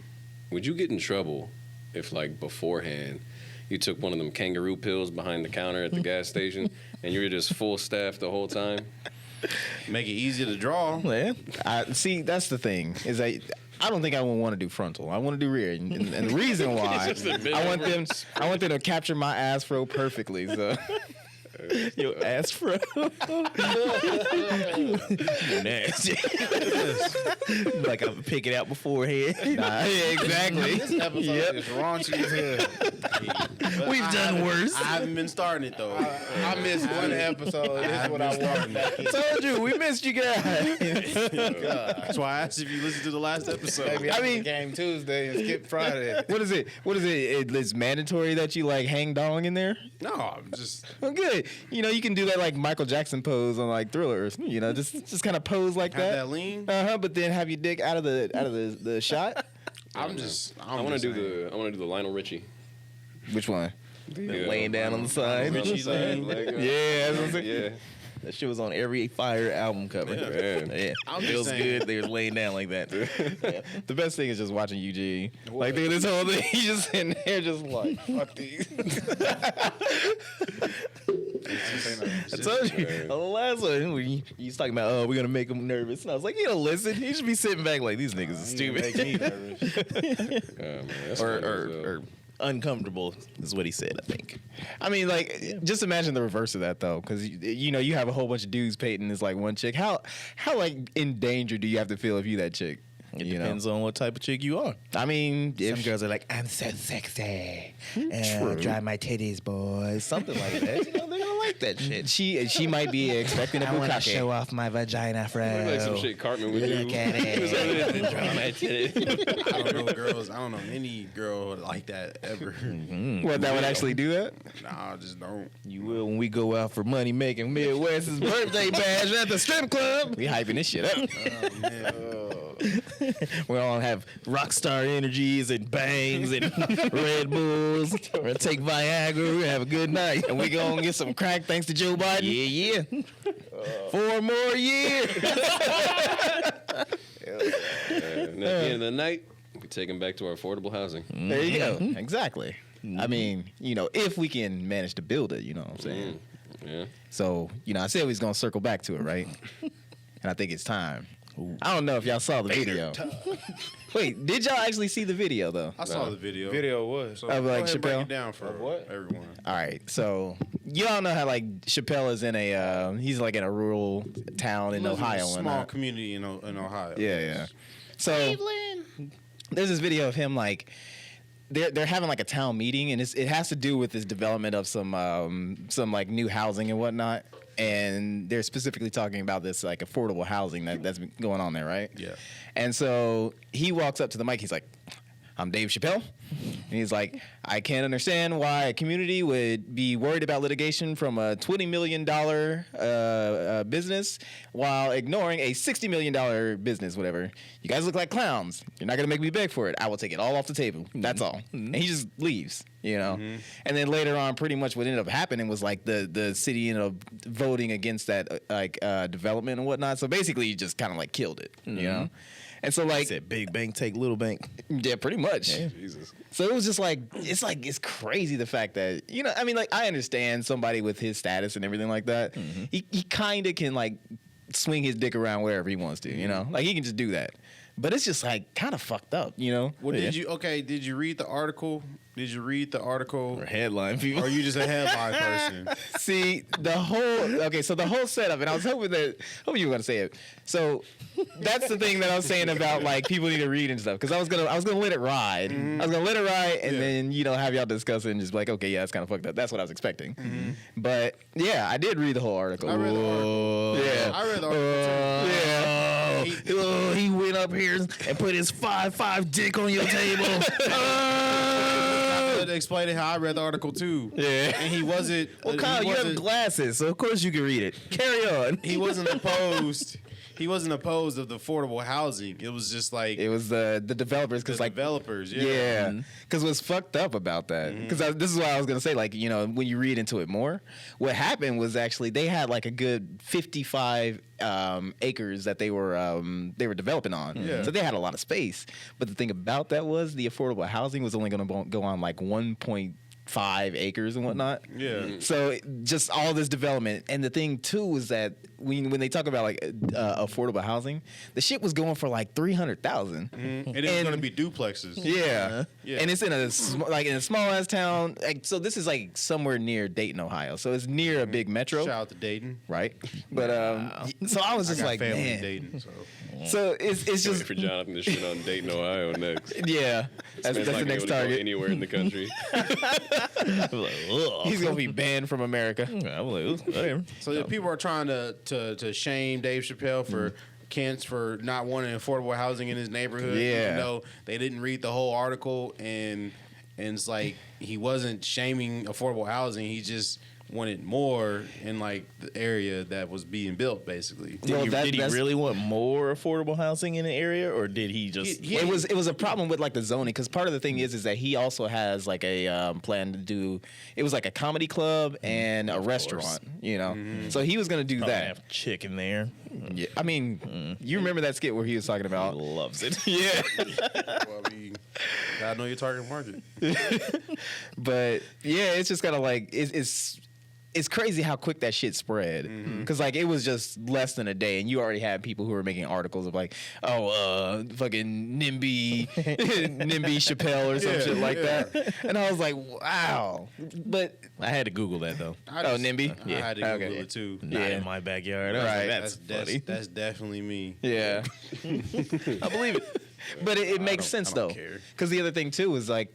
would you get in trouble if, like, beforehand you took one of them kangaroo pills behind the counter at the gas station and you were just full staff the whole time? Make it easy to draw. Yeah. See, that's the thing is I don't think I would want to do frontal. I want to do rear, and the reason why It's just a bit I want them to capture my ass fro perfectly. So Your ass fro. Nasty. Like I'm picking out beforehand. yeah, exactly. This episode is raunchy as hell. We've done worse. I haven't been starting it though. I missed one episode. This is what I wanted. Told you we missed you guys. That's why I asked if you listened to the last episode. Maybe I I mean- mean, game Tuesday and skip Friday. What is it? It's mandatory that you like hang dong in there. No, I'm just Well, good. You can do that like Michael Jackson pose on like Thriller. Just kind of pose like have that that. lean. But then have your dick out of the shot. I want to do the Lionel Richie. Which one? Laying down on the side. Richie lean. Yeah, that's what I'm saying. Yeah. That shit was on every Fire album cover. Man. Yeah. I'm just Feels saying. good. They was laying down like that. The best thing is just watching Eugene. Like through this whole thing, he's just sitting there, just like fuck these. I told you. On the last one, you was talking about, we're gonna make him nervous, and I was like, listen, he should be sitting back like these niggas are stupid. Make me nervous. Man, that's or, funny as hell. or uncomfortable is what he said. I think. I mean, like, just imagine the reverse of that though, because you have a whole bunch of dudes painting this like one chick. How like in danger do you have to feel if you that chick? It depends on what type of chick you are. I mean, Some if girls are like, I'm so sexy. True. Dry my titties, boys. Something like that. They're gonna like that shit. She might be expecting a bukkake. off my vagina, friend. Like some shit Cartman would do. Look at it. I don't know girls. I don't know any girl like that ever. What, that would actually do that? Nah, I just don't. You will when we go out for money making Midwest's birthday bash at the strip club. We hyping this shit up. Oh man. We're all gonna have rock star energies and bangs and Red Bulls. We're gonna take Viagra. We're gonna have a good night. And we gonna get some crack thanks to Joe Biden. Yeah, yeah. 4 more years. And at the end of the night, we take them back to our affordable housing. There you go. Exactly. I mean, if we can manage to build it, you know what I'm saying? Yeah. So, I said we was gonna circle back to it, right? And I think it's time. I don't know if y'all saw the video. Wait, did y'all actually see the video though? I saw the video. Video was. So Of, go like, ahead and break Chappelle? it down for what? everyone. All right, so you all know how like Chappelle is in he's like in a rural town in Lives in a Ohio, and small community in Ohio. yeah. So there's this video of him like they're having like a town meeting, and it has to do with this development of some like new housing and whatnot. And they're specifically talking about this like affordable housing that's been going on there, right? Yeah. And so he walks up to the mic. He's like, "I'm Dave Chappelle," and he's like, "I can't understand why a community would be worried about litigation from a $20 million business while ignoring a $60 million business. Whatever. You guys look like clowns. You're not gonna make me beg for it. I will take it all off the table. That's all." And he just leaves. And then later on, pretty much what ended up happening was like the city ended up voting against that development and whatnot. So basically, he just kind of like killed it. And so like Said big bank take little bank. yeah, pretty much. Jesus. So it was just like it's crazy the fact that I mean, like, I understand somebody with his status and everything like that. He kind of can like swing his dick around wherever he wants to. Like he can just do that. But it's just like kind of fucked up. Well, did you read the article? Did you read the article? Or headline people. Or are you just a headline person? See the whole setup, and I was hoping you were gonna say it. So that's the thing that I was saying about like people need to read and stuff, because I was gonna let it ride. I was gonna let it ride, and then have y'all discuss it and just be like, okay, yeah, that's kind of fucked up. That's what I was expecting. But yeah, I did read the whole article. I read the article. Yeah. I read the article too. Yeah. He went up here and put his 5'5" dick on your table. I explained how I read the article too. Yeah. And he wasn't. Well, Kyle, you have glasses, so of course you can read it. Carry on. He wasn't opposed. He wasn't opposed of the affordable housing. It was just like It was the developers, because the like developers. yeah, because what's fucked up about that? Because this is what I was gonna say. Like when you read into it more, what happened was actually they had like a good 55 acres that they were developing on. Yeah. So they had a lot of space. But the thing about that was the affordable housing was only going to go on like 1.5 acres and whatnot. Yeah. So just all this development, and the thing too is that when they talk about like affordable housing, the shit was going for like 300,000. And it was going to be duplexes. Yeah. Yeah. And it's in a small ass town. Like, so this is like somewhere near Dayton, Ohio. So it's near a big metro, Shout out to Dayton. right? But so I was I just got like, family in man. Dayton. So. So it's Wait just for Jonathan to shit on Dayton, Ohio next. yeah. That's Man's the not gonna next be able to go target. anywhere in the country. He's gonna be banned from America. I'm like, whatever. So yeah, people are trying to shame Dave Chappelle for not wanting affordable housing in his neighborhood. Yeah. Even though they didn't read the whole article, and it's like he wasn't shaming affordable housing. He just wanted more in like the area that was being built, basically. Well, Did he that's- really want more affordable housing in the area, or did he just? He- It was a problem with like the zoning, because part of the thing is that he also has like a plan to do. It was like a comedy club and a restaurant, So he was gonna do Probably that. have chicken there. Yeah, I mean, you remember that skit where he was talking He about? loves it. Yeah, Well, I mean, gotta know your target market. but yeah, it's just kind of like it's crazy how quick that shit spread. Because like it was just less than a day, and you already had people who were making articles of like, fucking NIMBY Chappelle or some shit like that. And I was like, wow. But I had to Google that though. NIMBY? I had to Google Okay. it too. Not in my backyard. I was like, Right. that's funny. That's definitely me. Yeah. I believe it. But it makes sense I don't though, care. because the other thing too is like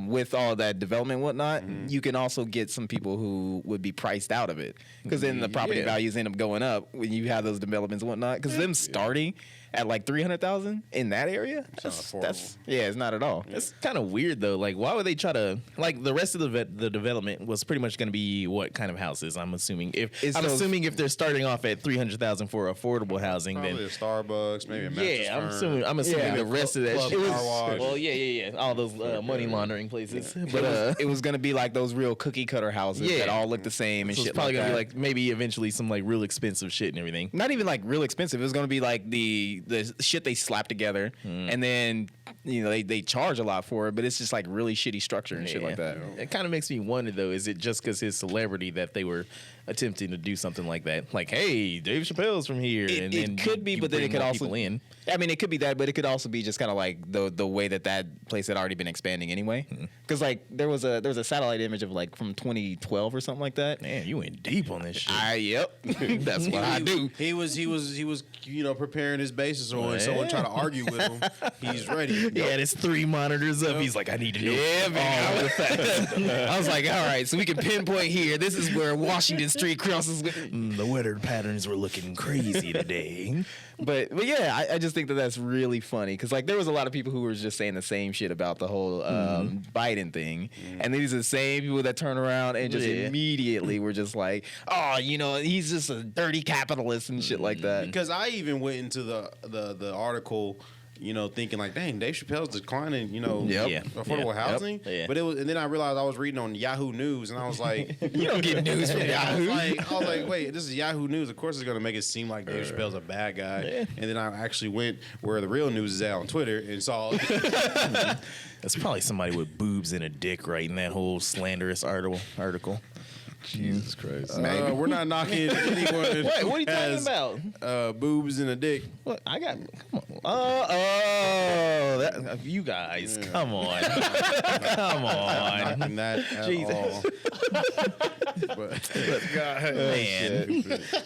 with all that development and whatnot, you can also get some people who would be priced out of it, because then the property Yeah. values end up going up when you have those developments and whatnot. Because them starting at like 300,000 in that area, affordable. it's not at all. It's kind of weird though. Like, why would they try to like the rest of the development was pretty much going to be what kind of houses? I'm assuming It's those- if they're starting off at 300,000 for affordable housing, Probably then a Starbucks, maybe a mattress yeah, I'm firm. assuming Yeah. the rest of that Club shit. car wash. Well, yeah, all those money laundering places. But It was gonna be like those real cookie cutter houses Yeah. that all look the same and so it's shit. probably like gonna that. be like maybe eventually some like real expensive shit and everything. Not even like real expensive. It was gonna be like the shit they slap together, and then they charge a lot for it, but it's just like really shitty structure and shit like that. It kind of makes me wonder though, is it just because his celebrity that they were attempting to do something like that? Like, hey, Dave Chappelle's from here, and then It could be, you but then it bring could more also. people in. I mean, it could be that, but it could also be just kind of like the way that place had already been expanding anyway. Because like there was a satellite image of like from 2012 or something like that. Man, you went deep on this shit. Yep, that's what I do. He was preparing his bases, so when someone tried to argue with him, he's ready. He had his 3 monitors up. He's like, I need to know. Yeah, man. all the facts. I was like, all right, so we can pinpoint here. This is where Washington Street crosses with. The weather patterns were looking crazy today. But yeah, I just think that's really funny because like there was a lot of people who were just saying the same shit about the whole Biden thing, and these are the same people that turn around and just Yeah. immediately were just like, oh, he's just a dirty capitalist and shit like that. Because I even went into the article, thinking like, dang, Dave Chappelle's declining, Yep. Yeah. affordable Yep. housing. Yeah. But and then I realized I was reading on Yahoo News, and I was like, You don't get news from Yahoo. I was like, wait, this is Yahoo News. Of course, it's gonna make it seem like Dave Chappelle's a bad guy. Yeah. And then I actually went where the real news is at on Twitter and saw. That's probably somebody with boobs and a dick writing that whole slanderous article. Jesus Christ. We're not knocking anyone. Wait, what are you talking has, about? boobs and a dick. What? I got. Come on. You guys, come on. Come on. Knocking that at Jesus. all. But Man.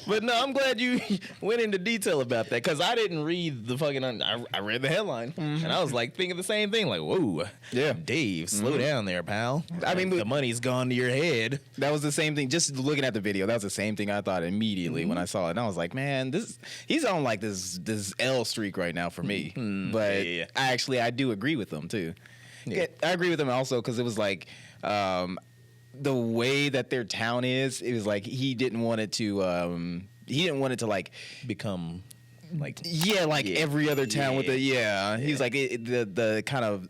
But no, I'm glad you went into detail about that because I didn't read the fucking. I read the headline and I was like thinking the same thing. Like, whoa, Yeah. Dave, slow down there, pal. I mean, the money's gone to your head. That was the same thing. Just looking at the video, that was the same thing I thought immediately when I saw it. And I was like, man, he's on like this L streak right now for me. But yeah. I do agree with them too. Yeah. I agree with them also because it was like the way that their town is. It was like he didn't want it to like Become like every other town with the He's like the kind of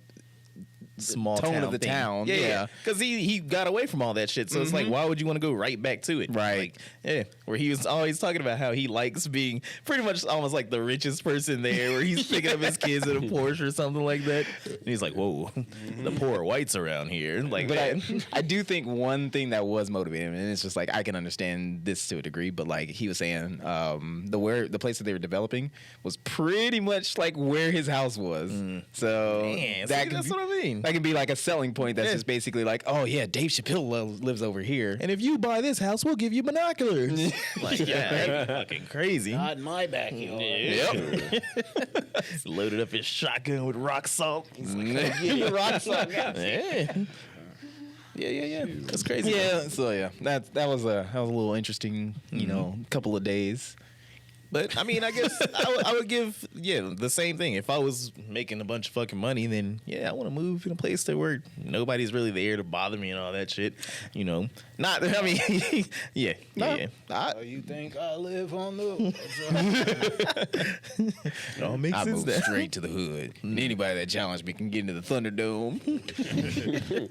small tone town of the thing. town. Yeah, Yeah. because he got away from all that shit. So it's like, why would you want to go right back to it? Right. Like, yeah, where he was always talking about how he likes being pretty much almost like the richest person there, where he's picking up his kids in a Porsche or something like that. And he's like, whoa, the poor whites around here. Like, But man. I do think one thing that was motivating, and it's just like I can understand this to a degree, but like he was saying, the place that they were developing was pretty much like where his house was. So Man, that see, can that's be, what I mean. That can be like a selling point. That's Yeah. just basically like, oh yeah, Dave Chappelle lives over here. And if you buy this house, we'll give you binoculars. Like, yeah, fucking crazy. Not in my backyard. Yep. Loaded up his shotgun with rock salt. He's like, give me rock salt. Yeah. Yeah. That's crazy. Yeah, so yeah, that was a little interesting, couple of days. But I mean, I guess I would give the same thing. If I was making a bunch of fucking money, then I want to move in a place that where nobody's really there to bother me and all that shit. Not. I mean, yeah. Oh, you think I live on the? It all makes I sense. moved There. straight to the hood. And anybody that challenged me can get into the Thunderdome.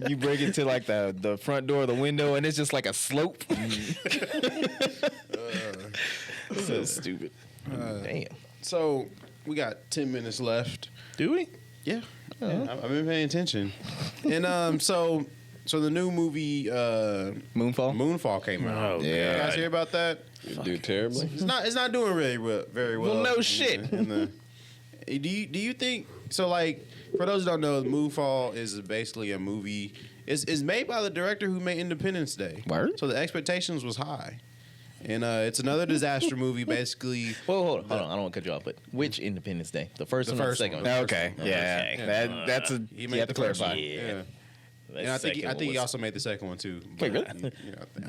You break into like the front door of the window, and it's just like a slope. So stupid. Damn. so we got 10 minutes left. Do we? Yeah, I've been paying attention. And so the new movie Moonfall came out. Oh, You yeah. guys hear about that? You do terribly. It's not doing really very well. Well, no shit. Do you think so? Like, for those who don't know, Moonfall is basically a movie. It's made by the director who made Independence Day. Word? So the expectations was high. And it's another disaster movie, basically. Well, hold on. I don't want to cut you off, but which Independence Day? The first The one or the first second one. one? Okay, yeah, Yeah. that's a He you made have the to first clarify. one. Yeah. And I think he also made the second one too. Wait, really? I think it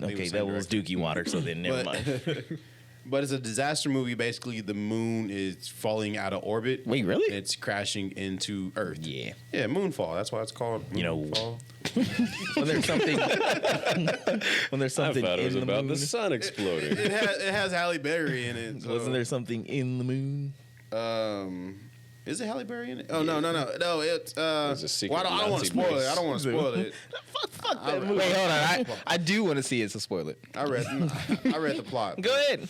Okay, the that same was director. Dookie Water, so then never But- mind. But it's a disaster movie. Basically, the moon is falling out of orbit. Wait, really? It's crashing into Earth. Yeah. Yeah, moonfall. That's why it's called. You know, Moonfall. When there's something, when there's I something thought it was in the about moon, the sun exploding. it has Halle Berry in it. So, wasn't there something in the moon? Is it Halle Berry in it? Oh no. It's There's a secret well, I don't want Nazi to spoil base. it. I don't want to spoil it. Wait, hold on. I do want to see it, so spoil it. I read the plot. Go ahead.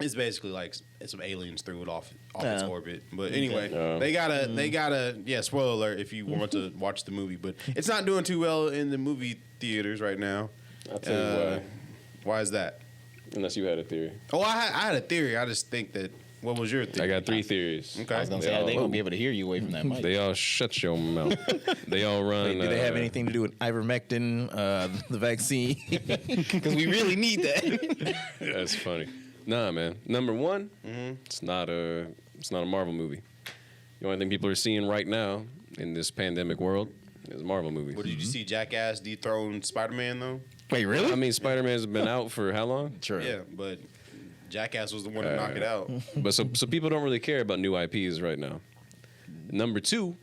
It's basically like some aliens threw it off its Oh. orbit. But anyway, Oh. they gotta yeah, spoiler alert if you want to watch the movie. But it's not doing too well in the movie theaters right now. I'll tell you why. Why is that? Unless you had a theory. Oh, I had a theory. I just think that. What was your theory? I got 3 theories. Okay. I was gonna They say all- they won't be able to hear you away from that mic. They all shut your mouth. They all run. Wait, do they have anything to do with ivermectin, the vaccine? Because we really need that. That's funny. Nah, man. Number 1, it's not a Marvel movie. The only thing people are seeing right now in this pandemic world is Marvel movies. What did you see? Jackass dethrone Spider-Man though. Wait, really? I mean, Spider-Man's been out for how long? Sure. Yeah, but Jackass was the one to knock it out. But so people don't really care about new IPs right now. Number 2,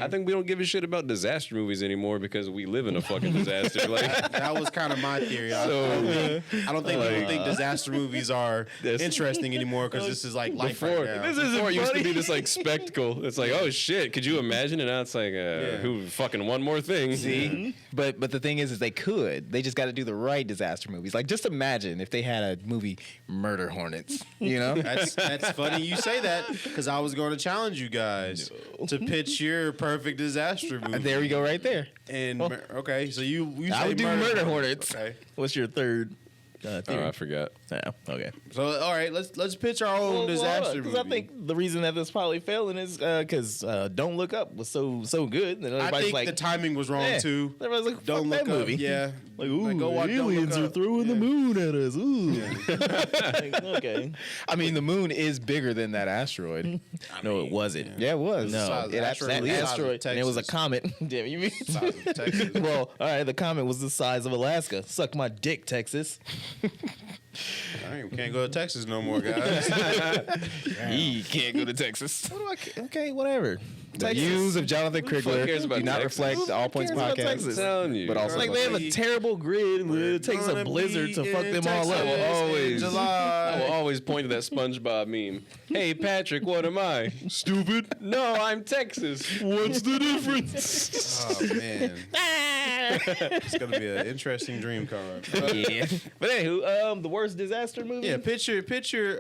I think we don't give a shit about disaster movies anymore because we live in a fucking disaster. Like, That was kind of my theory. I don't think people think disaster movies are interesting anymore because this is like life before, right now. before it used to be this like spectacle. It's like, oh shit, could you imagine? And now it's like, who fucking one more thing? See, but the thing is they could. They just got to do the right disaster movies. Like, just imagine if they had a movie, Murder Hornets. You know, That's funny you say that because I was going to challenge you guys to pitch your perfect disaster movie. there we go, right there. And okay, so you I say would do Murder Hornets. Okay, What's your third Oh, theory? I forgot. Oh, okay. so all right, let's pitch our own disaster Because movie. I think the reason that this probably failing is because Don't Look Up was so good that I everybody's think like, the timing was wrong yeah. too. Everybody's like, Don't fuck look that up. movie. Yeah, Like, ooh, go watch Don't Look aliens are Up. throwing the Yeah. moon at us. Ooh. Like, okay. I mean, the moon is bigger than that asteroid. No, it wasn't. Yeah, it was. The size No, of the that asteroid was the size of asteroid, and it was a Texas. comet. Damn, you mean? Size of Texas. Well, all right, the comet was the size of Alaska. Suck my dick, Texas. All right, we can't go to Texas no more, guys. He can't go to Texas. Okay, whatever. The views of Jonathan fuck cares Krigler about do not Texas? reflect Who the All cares Points about podcast. Texas? I'm telling you. But also, Like they have a terrible grid. and It takes a Gonna blizzard be to fuck in them all Texas up. in always- July. I will always point to that SpongeBob meme. Hey, Patrick, what am I? Stupid? No, I'm Texas. What's the difference? Oh man, it's gonna be an interesting dream car. Yeah. But anywho, the worst disaster movie. Yeah, picture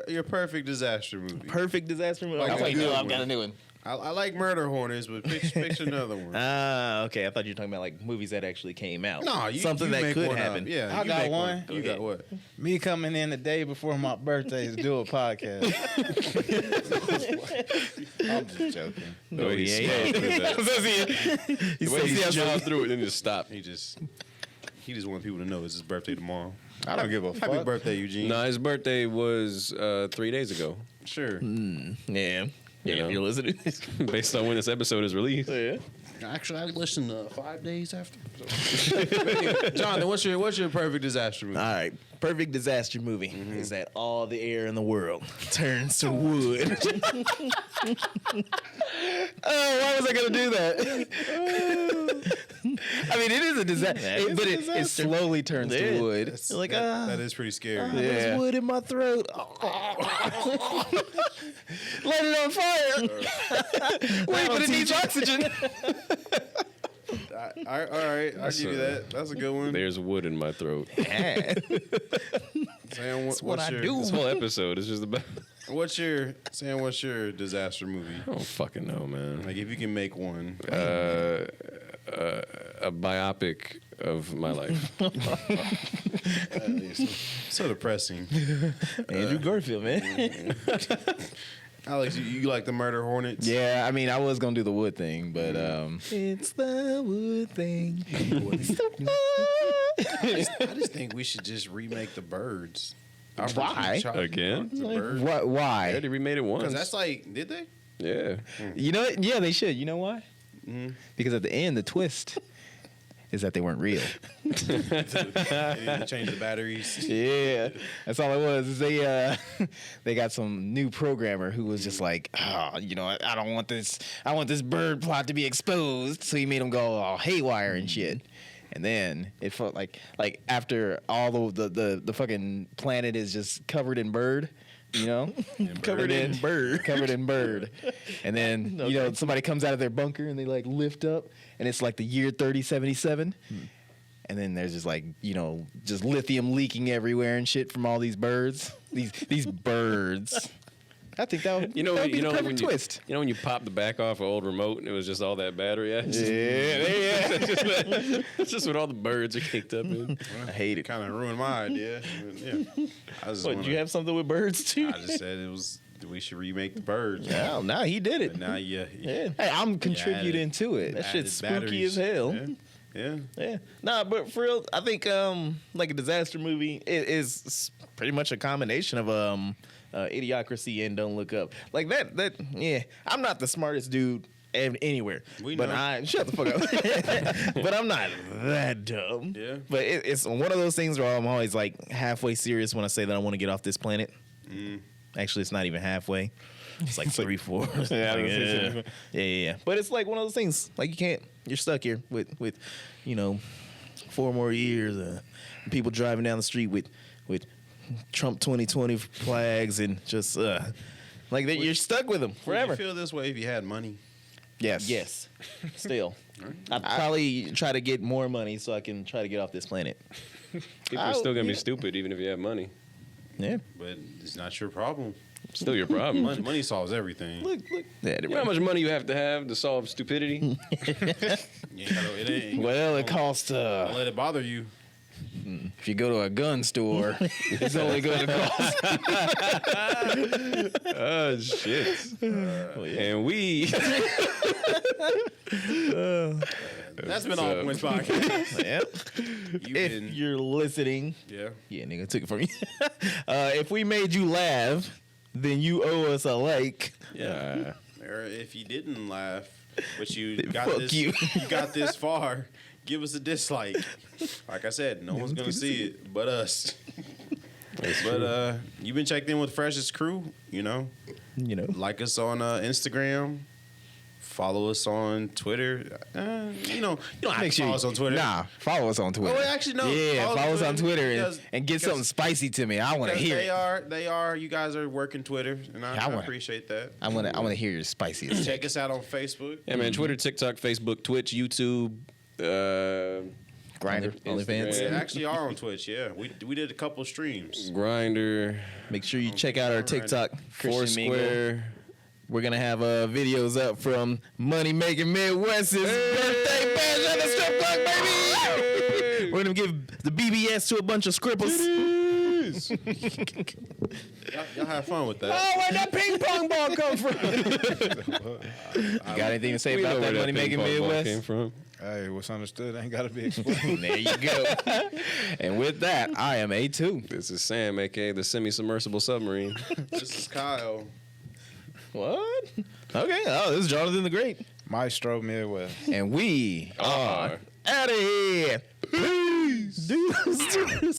your perfect disaster movie. Perfect disaster movie. Like I a was like, good no, one. I've got a new one. I like Murder Hornets, but picture another one. Ah, okay. I thought you were talking about like movies that actually came out. No, you something you that make could one up. happen. Yeah, I you got make one. You got what? Me coming in the day before my birthday to do a podcast. I'm just joking. The way he yeah. smiled through that. The way he smiled through it and just stopped. He just wants people to know it's his birthday tomorrow. I don't give a Happy fuck. birthday, Eugene. No, his birthday was 3 days ago, Sure. Yeah. Yeah, know. if you're listening. based on when this episode is released. yeah. Actually, I listened 5 days after. Jonathan, what's your perfect disaster movie? All right. Perfect disaster movie is that all the air in the world turns to wood. Oh, why was I gonna do that? I mean, it is a disaster, but it slowly turns Yeah. to wood. That's- You're like, that is pretty scary. There's wood in my throat. Light it on fire. Wait, but it needs oxygen. All right, I'll give you that. That's a good one. There's wood in my throat. Sam, what what's I your, do. This whole episode is just about. What's your disaster movie? I don't fucking know, man. Like if you can make one. A biopic of my life. So depressing. Andrew Garfield, man. Alex, you like the Murder Hornets? Yeah, I mean, I was gonna do the wood thing, but It's the wood thing. I just think we should just remake the Birds. Why? Again? What? Yeah, Why? they remade it once. Because that's like, did they? yeah. You know what? Yeah, they should. You know why? Because at the end, the twist is that they weren't real. They didn't change the batteries. Yeah, that's all it was. Is they got some new programmer who was just like, oh, you know, I don't want this. I want this bird plot to be exposed. So he made them go all haywire and shit. And then it felt like after all the fucking planet is just covered in bird. You know, covered in bird, and then you know somebody comes out of their bunker and they like lift up, and it's like the year 3077, and then there's just like you know just lithium leaking everywhere and shit from all these birds, these birds. I think that would, that would be the perfect twist. You know when you pop the back off an old remote and it was just all that battery? Yeah. It's just what all the birds are kicked up in. I hate it. Kind of ruined my idea. Yeah. What, you have something with birds too? I just said we should remake the birds. No, now he did it. But now Yeah. Hey, I'm contributing to it. That shit's spooky batteries. as hell. Yeah. Yeah. Nah, but for real, I think like a disaster movie is pretty much a combination of Idiocracy and Don't Look Up. Like that yeah. I'm not the smartest dude anywhere. We but know. shut the fuck up. But I'm not that dumb. Yeah. But it's one of those things where I'm always like halfway serious when I say that I want to get off this planet. Actually, it's not even halfway. It's like 3/4. Yeah. But it's like one of those things. Like you're stuck here with 4 more years. People driving down the street with Trump 2020 flags and just like that. You're stuck with them forever. Would you feel this way if you had money? Yes. Still. I'd probably try to get more money so I can try to get off this planet. People are still going to be stupid even if you have money. Yeah. But it's not your problem. Still your problem. Money solves everything. Look. Yeah, You know how much money you have to solve stupidity? It ain't. Well, it costs. Don't let it bother you. If you go to a gun store, it's only going to cost. Oh, shit. And we... That's been all points podcast. Yep. If you're listening, Yeah. yeah, nigga, took it from you. If we made you laugh, then you owe us a like. Yeah. Or if you didn't laugh, but you Then got fuck this, you. you got this far, give us a dislike. Like I said, no one's gonna see it but us. But you've been checked in with Freshest Crew. You know, like us on Instagram. Follow us on Twitter. You don't have to follow us on Twitter. Nah, follow us on Twitter. Oh, actually, no. Yeah, follow us on Twitter because- and get something spicy to me. I want to because hear it. They are. You guys are working Twitter, and I appreciate that. I want to hear your spiciest. Check us out on Facebook. Yeah, man. Twitter, TikTok, Facebook, Twitch, YouTube, Grindr, OnlyFans. We actually are on Twitch. Yeah, we did a couple streams. Grinder, Make sure you check out our TikTok. Foursquare. We're gonna have videos up from Money Making Midwest's birthday bash at the strip club, baby. We're gonna give the BBS to a bunch of scribbles. Y'all have fun with that. Oh, where'd that ping pong ball come from? You got anything to say We know about where that Money ping Making pong ball Midwest? came from. Hey, what's understood ain't got to be explained. There you go. And with that, I am A2. This is Sam, aka the semi-submersible submarine. This is Kyle. What? Okay. Oh, this is Jonathan the Great. Maestro Midwest. And we Are Out of here. Peace. Deuce.